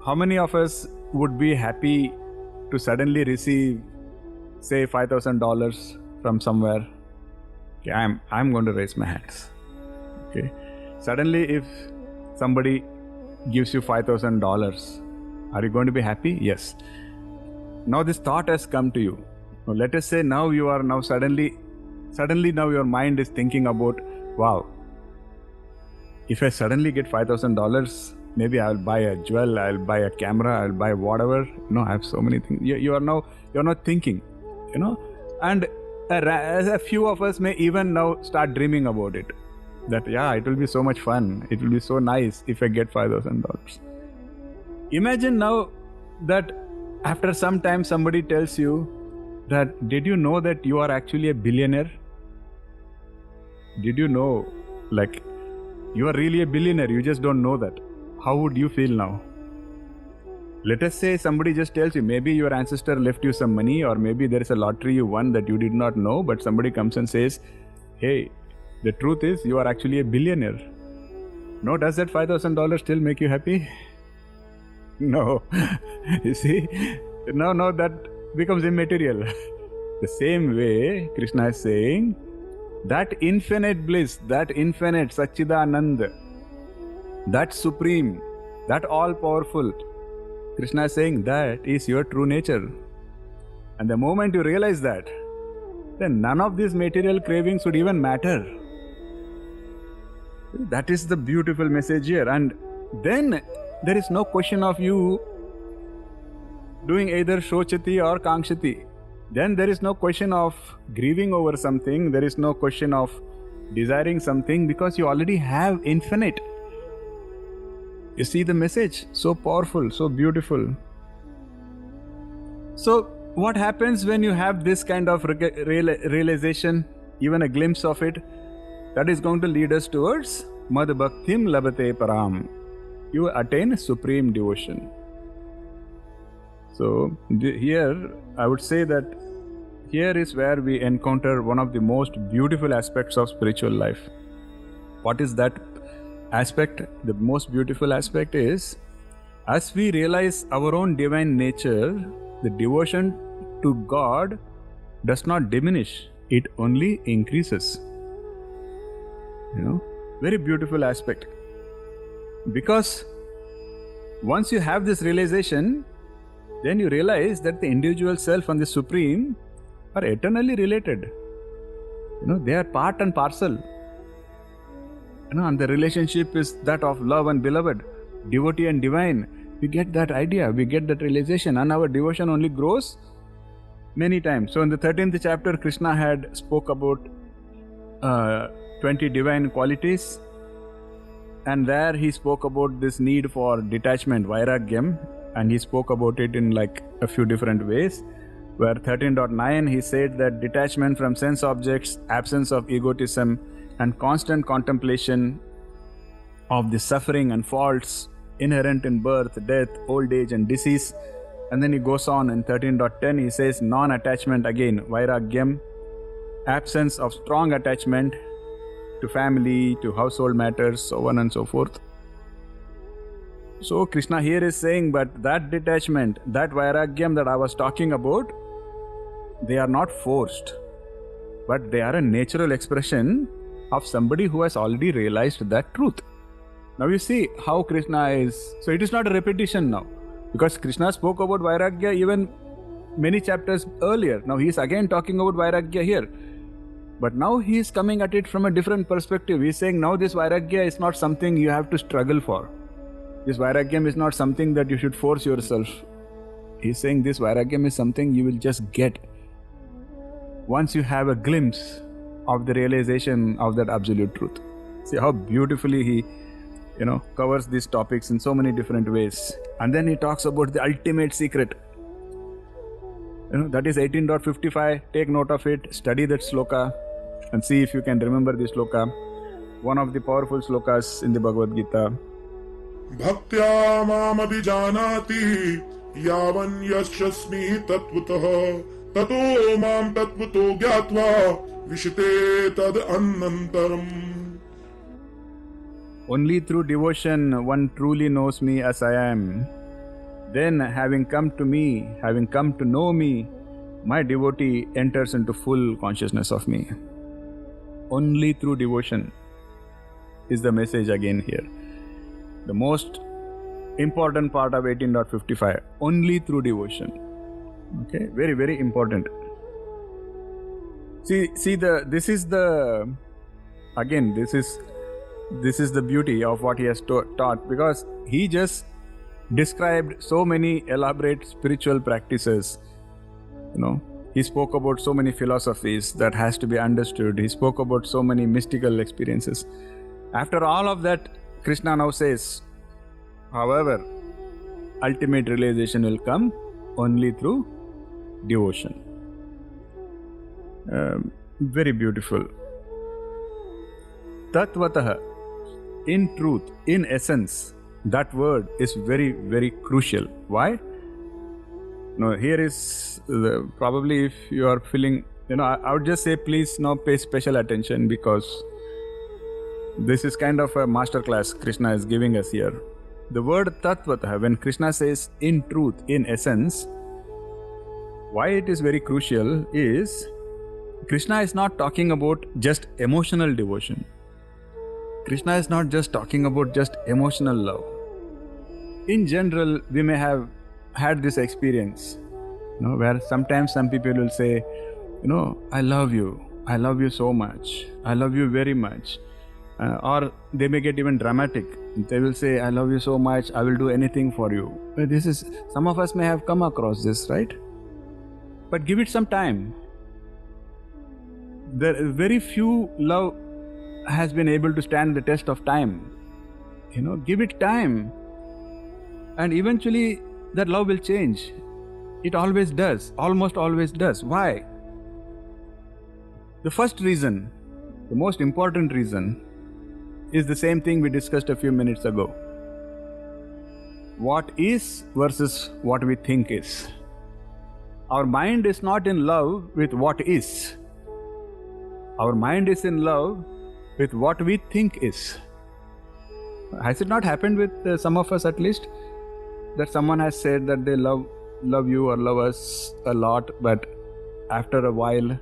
How many of us would be happy to suddenly receive, say, $5,000 from somewhere? Okay, I'm going to raise my hands. Okay, suddenly if somebody gives you $5,000, are you going to be happy? Yes. Now this thought has come to you. Now let us say now you are now suddenly now your mind is thinking about, wow, if I suddenly get $5,000, Maybe I'll buy a jewel, I'll buy a camera, I'll buy whatever. I have so many things. You're not thinking, and a few of us may even now start dreaming about it. That, it will be so much fun. It will be so nice if I get $5,000. Imagine now that after some time somebody tells you that, did you know that you are actually a billionaire? Did you know, like, you are really a billionaire, you just don't know that? How would you feel now? Let us say somebody just tells you, maybe your ancestor left you some money, or maybe there is a lottery you won that you did not know, but somebody comes and says, hey, the truth is you are actually a billionaire. No, does that $5,000 still make you happy? No. You see? No, that becomes immaterial. The same way, Krishna is saying, that infinite bliss, that infinite Satchidanand, that supreme, that all-powerful, Krishna is saying that is your true nature. And the moment you realize that, then none of these material cravings would even matter. That is the beautiful message here. And then there is no question of you doing either shochati or kangshati. Then there is no question of grieving over something. There is no question of desiring something, because you already have infinite. You see the message? So powerful, so beautiful. So what happens when you have this kind of realization, even a glimpse of it? That is going to lead us towards Mad Bhaktim Labate Param. You attain supreme devotion. So here, I would say that here is where we encounter one of the most beautiful aspects of spiritual life. What is that aspect? The most beautiful aspect is, as we realize our own divine nature, the devotion to God does not diminish, it only increases. Very beautiful aspect. Because once you have this realization, then you realize that the individual self and the Supreme are eternally related. They are part and parcel. And the relationship is that of love and beloved, devotee and divine. We get that idea, we get that realization, and our devotion only grows many times. So in the 13th chapter, Krishna had spoke about 20 divine qualities, and there he spoke about this need for detachment, vairagyam, and he spoke about it in like a few different ways. Where 13.9 he said that detachment from sense objects, absence of egotism, and constant contemplation of the suffering and faults inherent in birth, death, old age and disease. And then he goes on in 13.10, he says non-attachment, again vairagyam, absence of strong attachment to family, to household matters, so on and so forth. So Krishna here is saying, but that detachment, that vairagyam that I was talking about, they are not forced, but they are a natural expression of somebody who has already realized that truth. Now you see how Krishna is, so it is not a repetition now, because Krishna spoke about vairagya even many chapters earlier. Now he is again talking about vairagya here, but now he is coming at it from a different perspective. He is saying now this vairagya is not something you have to struggle for. This vairagyam is not something that you should force yourself. He is saying this vairagyam is something you will just get once you have a glimpse of the realization of that absolute truth. See how beautifully he covers these topics in so many different ways. And then he talks about the ultimate secret. That is 18.55. Take note of it, study that sloka and see if you can remember this sloka. One of the powerful slokas in the Bhagavad Gita. Bhaktya mamabhijanati yavan yashasmi tatvatah tato mam tatvato gyatva vishite tad annantaram. Only through devotion one truly knows me as I am. Then having come to know me, my devotee enters into full consciousness of me. Only through devotion is the message again here. The most important part of 18.55. Only through devotion. Okay, very, very important. This is This is the beauty of what he has taught, because he just described so many elaborate spiritual practices. He spoke about so many philosophies that has to be understood. He spoke about so many mystical experiences. After all of that, Krishna now says, however, ultimate realization will come only through devotion. Very beautiful. Tatvatah, in truth, in essence, that word is very, very crucial. Why? Here is probably, if you are feeling, I would just say, please now pay special attention, because this is kind of a masterclass Krishna is giving us here. The word tatvatah, when Krishna says in truth, in essence, why it is very crucial is Krishna is not talking about just emotional devotion. Krishna is not just talking about just emotional love. In general, we may have had this experience, where sometimes some people will say, I love you so much, I love you very much. Or they may get even dramatic. They will say, I love you so much, I will do anything for you. Some of us may have come across this, right? But give it some time. Very few love has been able to stand the test of time. Give it time. And eventually that love will change. It always does, almost always does. Why? The first reason, the most important reason, is the same thing we discussed a few minutes ago. What is versus what we think is. Our mind is not in love with what is. Our mind is in love with what we think is. Has it not happened with some of us, at least, that someone has said that they love you or love us a lot, but after a while,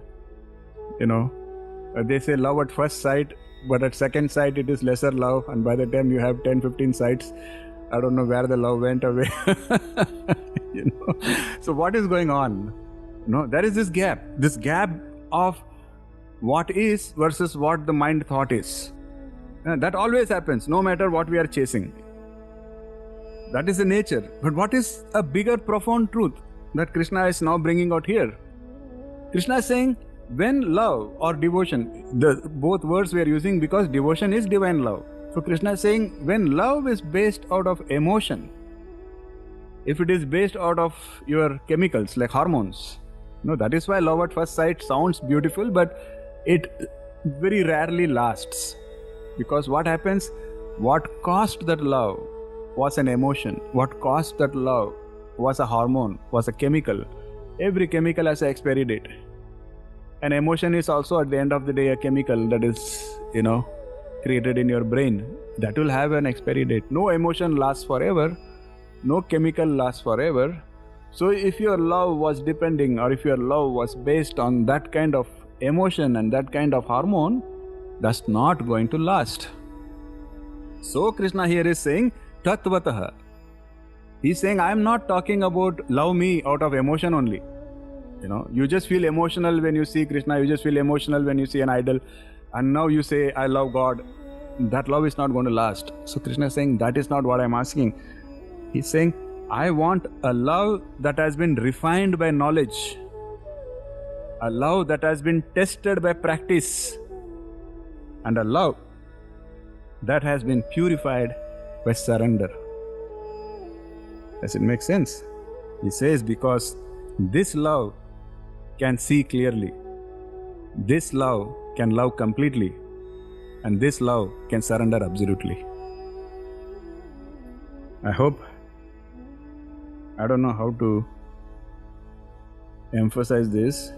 they say love at first sight, but at second sight it is lesser love, and by the time you have 10-15 sights, I don't know where the love went away. So what is going on? There is this gap of what is versus what the mind thought is. That always happens, no matter what we are chasing. That is the nature. But what is a bigger profound truth that Krishna is now bringing out here? Krishna is saying, when love or devotion, both words we are using because devotion is divine love. So Krishna is saying, when love is based out of emotion, if it is based out of your chemicals like hormones, that is why love at first sight sounds beautiful, but it very rarely lasts. Because what happens? What caused that love was an emotion. What caused that love was a hormone, was a chemical. Every chemical has an expiry date. An emotion is also, at the end of the day, a chemical that is, created in your brain. That will have an expiry date. No emotion lasts forever. No chemical lasts forever. So if your love was depending, or if your love was based on that kind of emotion and that kind of hormone, that's not going to last. So Krishna here is saying, Tatvatah. He's saying, I am not talking about love me out of emotion only. You just feel emotional when you see Krishna, you just feel emotional when you see an idol, and now you say, I love God. That love is not going to last. So Krishna is saying, that is not what I'm asking. He's saying, I want a love that has been refined by knowledge, a love that has been tested by practice, and a love that has been purified by surrender. Does it make sense? He says, because this love can see clearly, this love can love completely, and this love can surrender absolutely. I don't know how to emphasize this.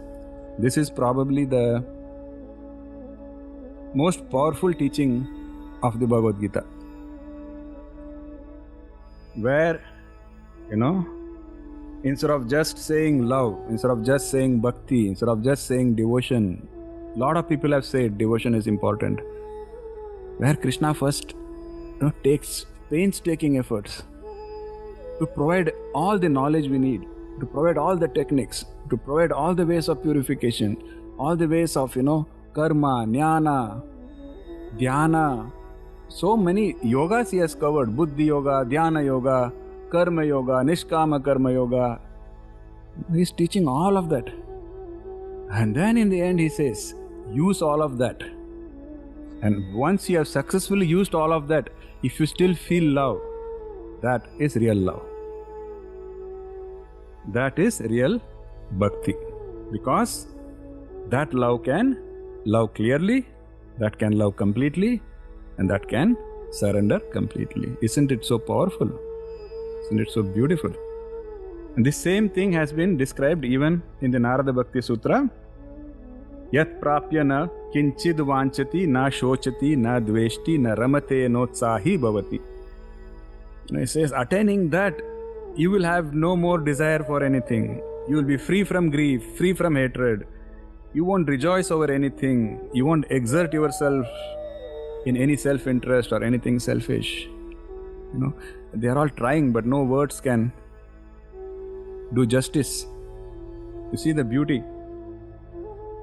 This is probably the most powerful teaching of the Bhagavad Gita, where, instead of just saying love, instead of just saying bhakti, instead of just saying devotion, a lot of people have said devotion is important, where Krishna first takes painstaking efforts to provide all the knowledge we need, to provide all the techniques, to provide all the ways of purification, all the ways of, karma, jnana, dhyana, So many yogas he has covered: Buddhi Yoga, Dhyana Yoga, Karma Yoga, Nishkama Karma Yoga. He's teaching all of that. And then in the end he says, use all of that. And once you have successfully used all of that, if you still feel love, that is real love. That is real bhakti. Because that love can love clearly, that can love completely, and that can surrender completely. Isn't it so powerful? Isn't it so beautiful? And this same thing has been described even in the Narada Bhakti Sutra. Yat prapya na kinchid vanchati na shochati na dveshti na ramate notsahi bhavati. It says, attaining that, you will have no more desire for anything. You will be free from grief, free from hatred. You won't rejoice over anything. You won't exert yourself in any self-interest or anything selfish. They are all trying, but no words can do justice. You see the beauty.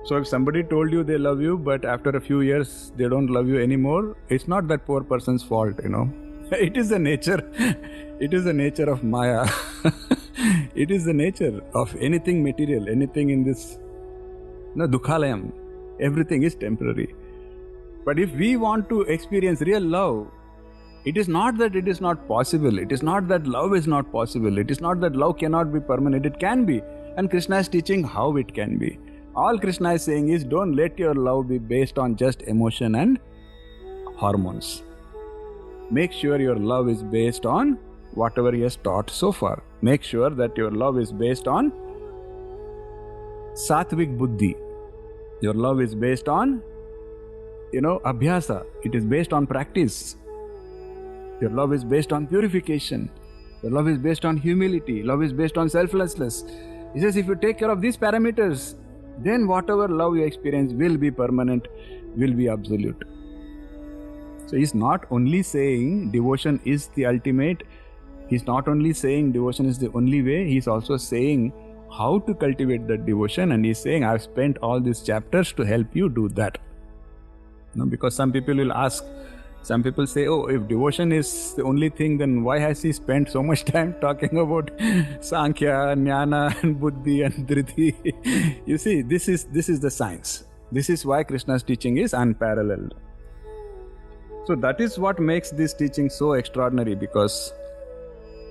So if somebody told you they love you, but after a few years they don't love you anymore, it's not that poor person's fault, It is the nature. It is the nature of Maya. It is the nature of anything material, anything in this dukhalayam. Everything is temporary. But if we want to experience real love, it is not that it is not possible. It is not that love is not possible. It is not that love cannot be permanent. It can be. And Krishna is teaching how it can be. All Krishna is saying is, don't let your love be based on just emotion and hormones. Make sure your love is based on whatever he has taught so far. Make sure that your love is based on sattvic buddhi. Your love is based on, abhyasa. It is based on practice. Your love is based on purification. Your love is based on humility. Love is based on selflessness. He says, if you take care of these parameters, then whatever love you experience will be permanent, will be absolute. So he's not only saying devotion is the ultimate. He's not only saying devotion is the only way. He's also saying how to cultivate that devotion. And he's saying, I've spent all these chapters to help you do that. Because some people will ask, some people say, oh, if devotion is the only thing, then why has he spent so much time talking about Sankhya, Jnana, and Buddhi and Dhriti? You see, this is the science. This is why Krishna's teaching is unparalleled. So that is what makes this teaching so extraordinary, because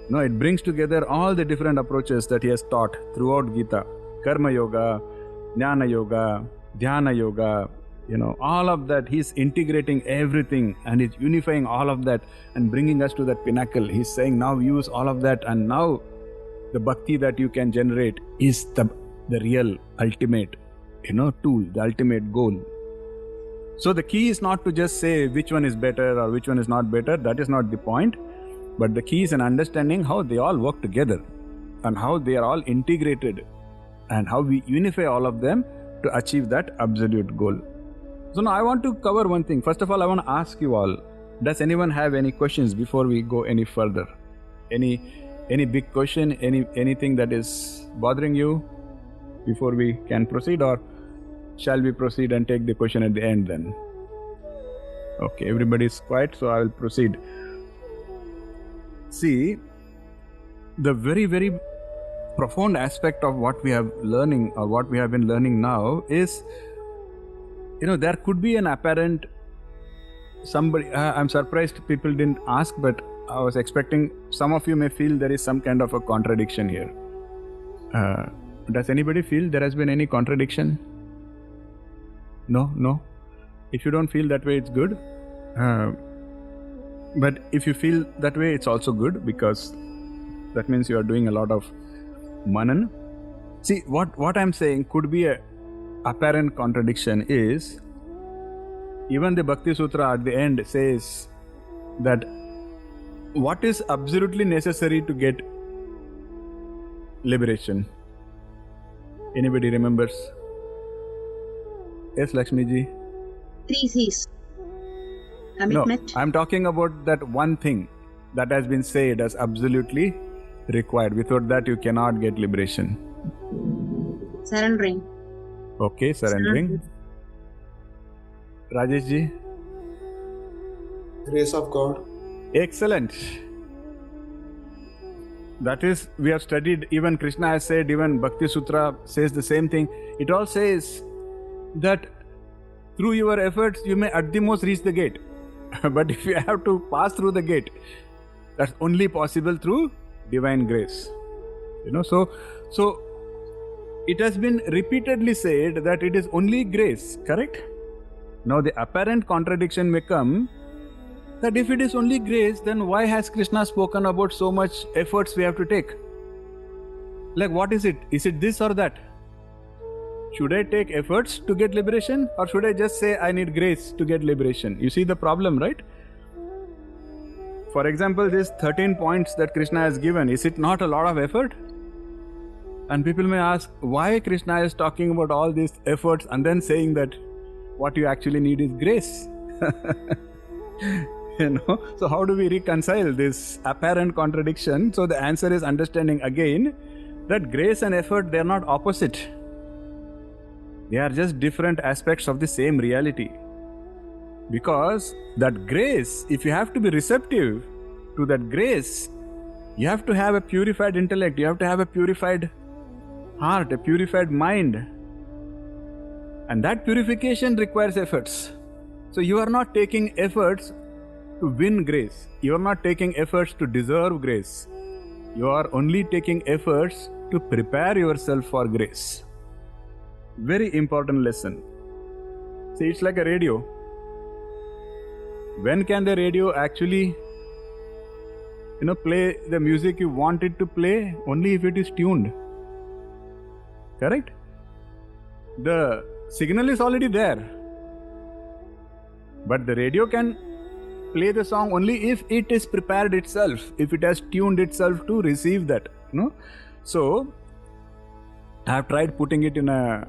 it brings together all the different approaches that he has taught throughout Gita. Karma Yoga, Jnana Yoga, Dhyana Yoga, all of that. He's integrating everything and he's unifying all of that and bringing us to that pinnacle. He's saying, now use all of that, and now the bhakti that you can generate is the real ultimate, tool, the ultimate goal. So the key is not to just say which one is better or which one is not better. That is not the point. But the key is in understanding how they all work together and how they are all integrated and how we unify all of them to achieve that absolute goal. So now I want to cover one thing. First of all, I want to ask you all, does anyone have any questions before we go any further? Any big question, anything that is bothering you before we can proceed, or shall we proceed and take the question at the end then? Okay, everybody is quiet, so I will proceed. See, the very, very profound aspect of what we have learning or what we have been learning now is, there could be an apparent somebody. I'm surprised people didn't ask, but I was expecting some of you may feel there is some kind of a contradiction here. Does anybody feel there has been any contradiction? No. If you don't feel that way, it's good. But if you feel that way, it's also good, because that means you are doing a lot of manan. See, what I'm saying could be a apparent contradiction is, even the Bhakti Sutra at the end says that what is absolutely necessary to get liberation? Anybody remembers? Yes, Lakshmi ji? 3 C's. Commitment. No, I'm talking about that one thing that has been said as absolutely required. Without that, you cannot get liberation. Surrendering. Okay, surrendering. Rajesh ji? Grace of God. Excellent. That is, we have studied, even Krishna has said, even Bhakti Sutra says the same thing. It all says that through your efforts, you may at the most reach the gate. But if you have to pass through the gate, that's only possible through divine grace. So it has been repeatedly said that it is only grace, correct? Now the apparent contradiction may come that if it is only grace, then why has Krishna spoken about so much efforts we have to take? Like, what is it? Is it this or that? Should I take efforts to get liberation, or should I just say I need grace to get liberation? You see the problem, right? For example, these 13 points that Krishna has given, is it not a lot of effort? And people may ask, why Krishna is talking about all these efforts and then saying that what you actually need is grace? So how do we reconcile this apparent contradiction? So the answer is understanding again that grace and effort, they are not opposite. They are just different aspects of the same reality. Because that grace, if you have to be receptive to that grace, you have to have a purified intellect, you have to have a purified heart, a purified mind. And that purification requires efforts. So you are not taking efforts to win grace. You are not taking efforts to deserve grace. You are only taking efforts to prepare yourself for grace. Very important lesson. See, it's like a radio. When can the radio actually, play the music you want it to play? Only if it is tuned. Correct? The signal is already there. But the radio can play the song only if it is prepared itself, if it has tuned itself to receive that. So, I have tried putting it in a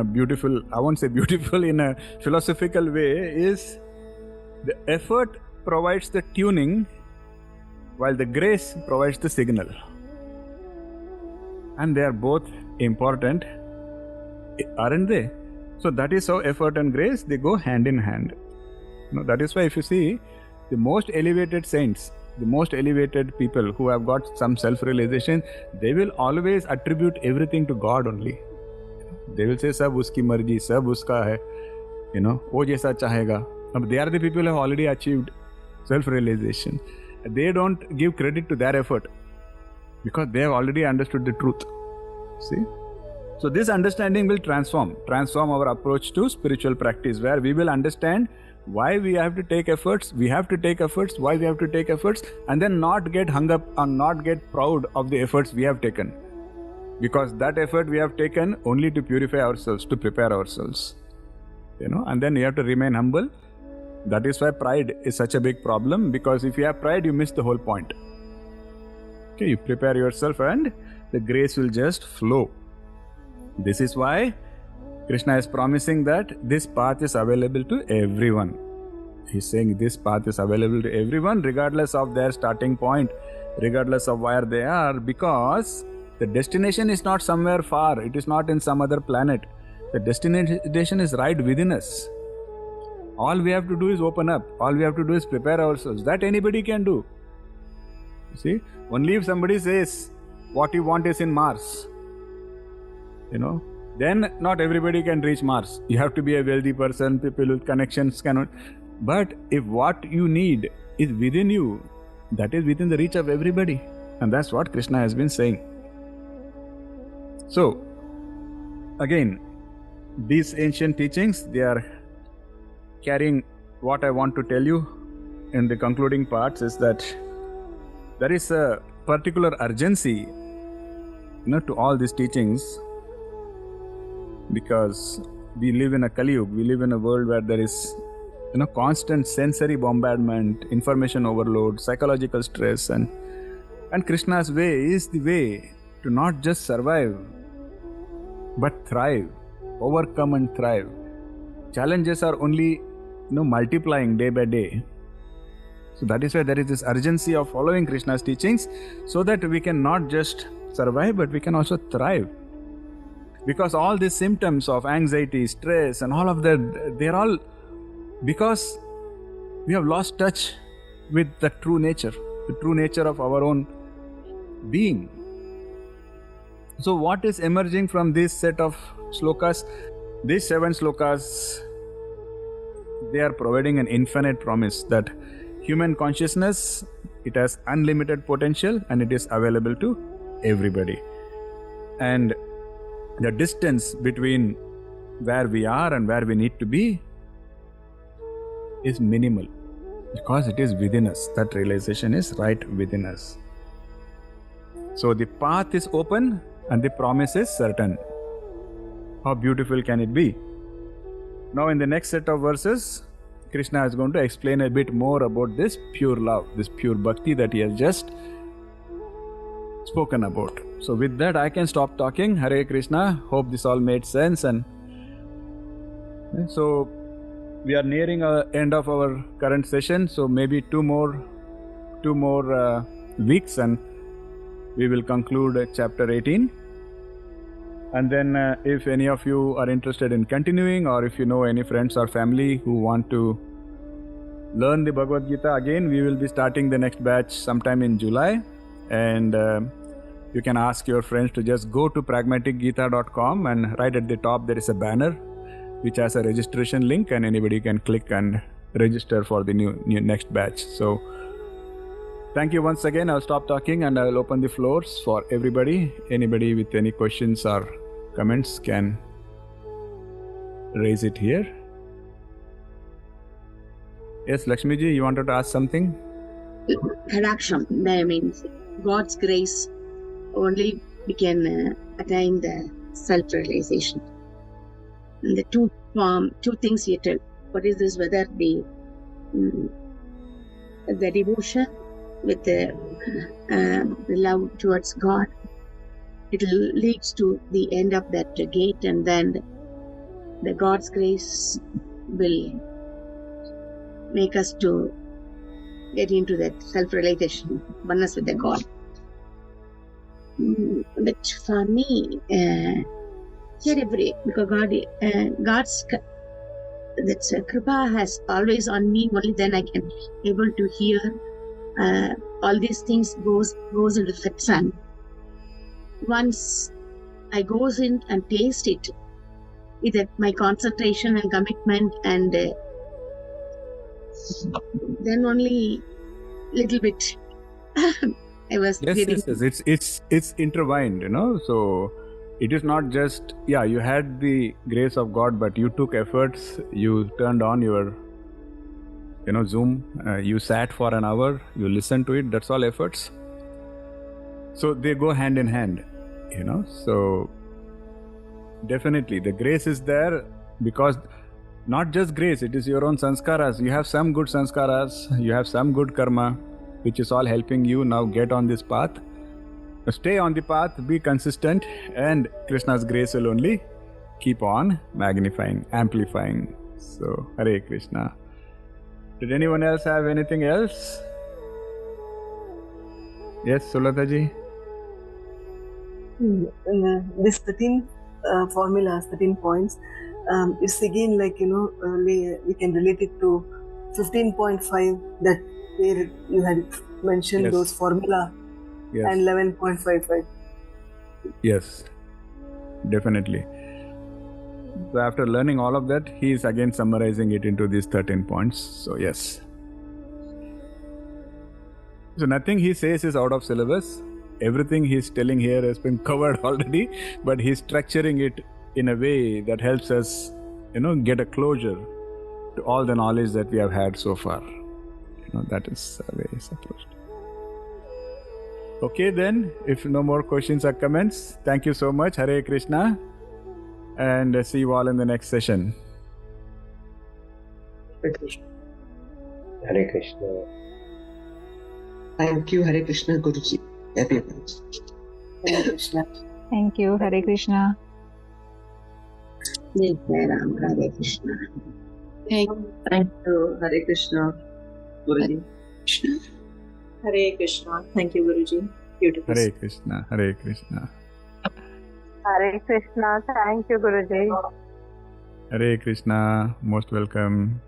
beautiful, I won't say beautiful, in a philosophical way, is the effort provides the tuning while the grace provides the signal. And they are both important, aren't they? So that is how effort and grace, they go hand in hand. That is why if you see, the most elevated saints, the most elevated people who have got some self-realization, they will always attribute everything to God only. They will say, Sab uski marji, sab uska hai, wo jaisa chahega. They are the people who have already achieved self-realization. They don't give credit to their effort because they have already understood the truth. See? So this understanding will transform our approach to spiritual practice, where we will understand why we have to take efforts, why we have to take efforts, and then not get hung up and not get proud of the efforts we have taken. Because that effort we have taken only to purify ourselves, to prepare ourselves. And then you have to remain humble. That is why pride is such a big problem, because if you have pride, you miss the whole point. Okay, you prepare yourself and the grace will just flow. This is why Krishna is promising that this path is available to everyone. He's saying this path is available to everyone regardless of their starting point, regardless of where they are, because the destination is not somewhere far. It is not in some other planet. The destination is right within us. All we have to do is open up. All we have to do is prepare ourselves. That anybody can do. You see? Only if somebody says what you want is in Mars, then not everybody can reach Mars. You have to be a wealthy person, people with connections cannot. But if what you need is within you, that is within the reach of everybody. And that's what Krishna has been saying. So, again, these ancient teachings, they are carrying what I want to tell you in the concluding parts is that there is a particular urgency, to all these teachings, because we live in a Kali Yuga, we live in a world where there is constant sensory bombardment, information overload, psychological stress, and Krishna's way is the way to not just survive but thrive, overcome and thrive. Challenges are only multiplying day by day. So that is why there is this urgency of following Krishna's teachings, so that we can not just survive but we can also thrive. Because all these symptoms of anxiety, stress and all of that, they're all because we have lost touch with the true nature of our own being. So what is emerging from this set of slokas? These 7 slokas, they are providing an infinite promise that human consciousness, it has unlimited potential and it is available to everybody. And the distance between where we are and where we need to be is minimal because it is within us. That realization is right within us. So the path is open and the promise is certain. How beautiful can it be? Now in the next set of verses, Krishna is going to explain a bit more about this pure love, this pure bhakti that he has just spoken about. So with that, I can stop talking. Hare Krishna. Hope this all made sense. And so we are nearing the end of our current session. So maybe two more weeks and we will conclude chapter 18. And then if any of you are interested in continuing, or if you know any friends or family who want to learn the Bhagavad Gita again, we will be starting the next batch sometime in July. And you can ask your friends to just go to pragmaticgita.com, and right at the top there is a banner which has a registration link, and anybody can click and register for the new next batch. So thank you once again. I'll stop talking and I'll open the floors for everybody. Anybody with any questions or comments can raise it here. Yes, Lakshmi ji, you wanted to ask something? Adaksham, that means God's grace, only we can attain the self-realization. And the two things you tell. What is this? Whether the devotion with the love towards God, it leads to the end of that gate, and then the God's grace will make us to get into that self-realization, oneness with the God. But for me, because God's that Kripa has always on me, only then I can able to hear all these things goes into that sun. Once I goes in and taste it with my concentration and commitment, and then only little bit I was getting. Yes. It's intertwined, So it is not just you had the grace of God, but you took efforts. You turned on your Zoom. You sat for an hour. You listened to it. That's all efforts. So they go hand in hand, So definitely the grace is there, because not just grace, it is your own sanskaras. You have some good sanskaras, you have some good karma, which is all helping you now get on this path. Stay on the path, be consistent, and Krishna's grace will only keep on magnifying, amplifying. So, Hare Krishna. Did anyone else have anything else? Yes, Sulata ji? This 13 formulas, 13 points, it's again like, we can relate it to 15.5, that where you had mentioned those formula, and 11.55. Yes, definitely. So after learning all of that, he is again summarizing it into these 13 points. So yes. So nothing he says is out of syllabus. Everything he's telling here has been covered already, but he's structuring it in a way that helps us, get a closure to all the knowledge that we have had so far. That is the way it's approached. Okay then, if no more questions or comments, thank you so much. Hare Krishna. And see you all in the next session. Hare Krishna. Hare Krishna. Thank you, Hare Krishna, Guruji. Happy Hare Krishna. Thank you, Hare Krishna. Hare Krishna. Thank you, Hare Krishna, Guruji. Hare Krishna. Thank you, Guruji. Beautiful. Hare Krishna. Hare Krishna. Hare Krishna. Thank you, Guruji. Hare Krishna. Most welcome.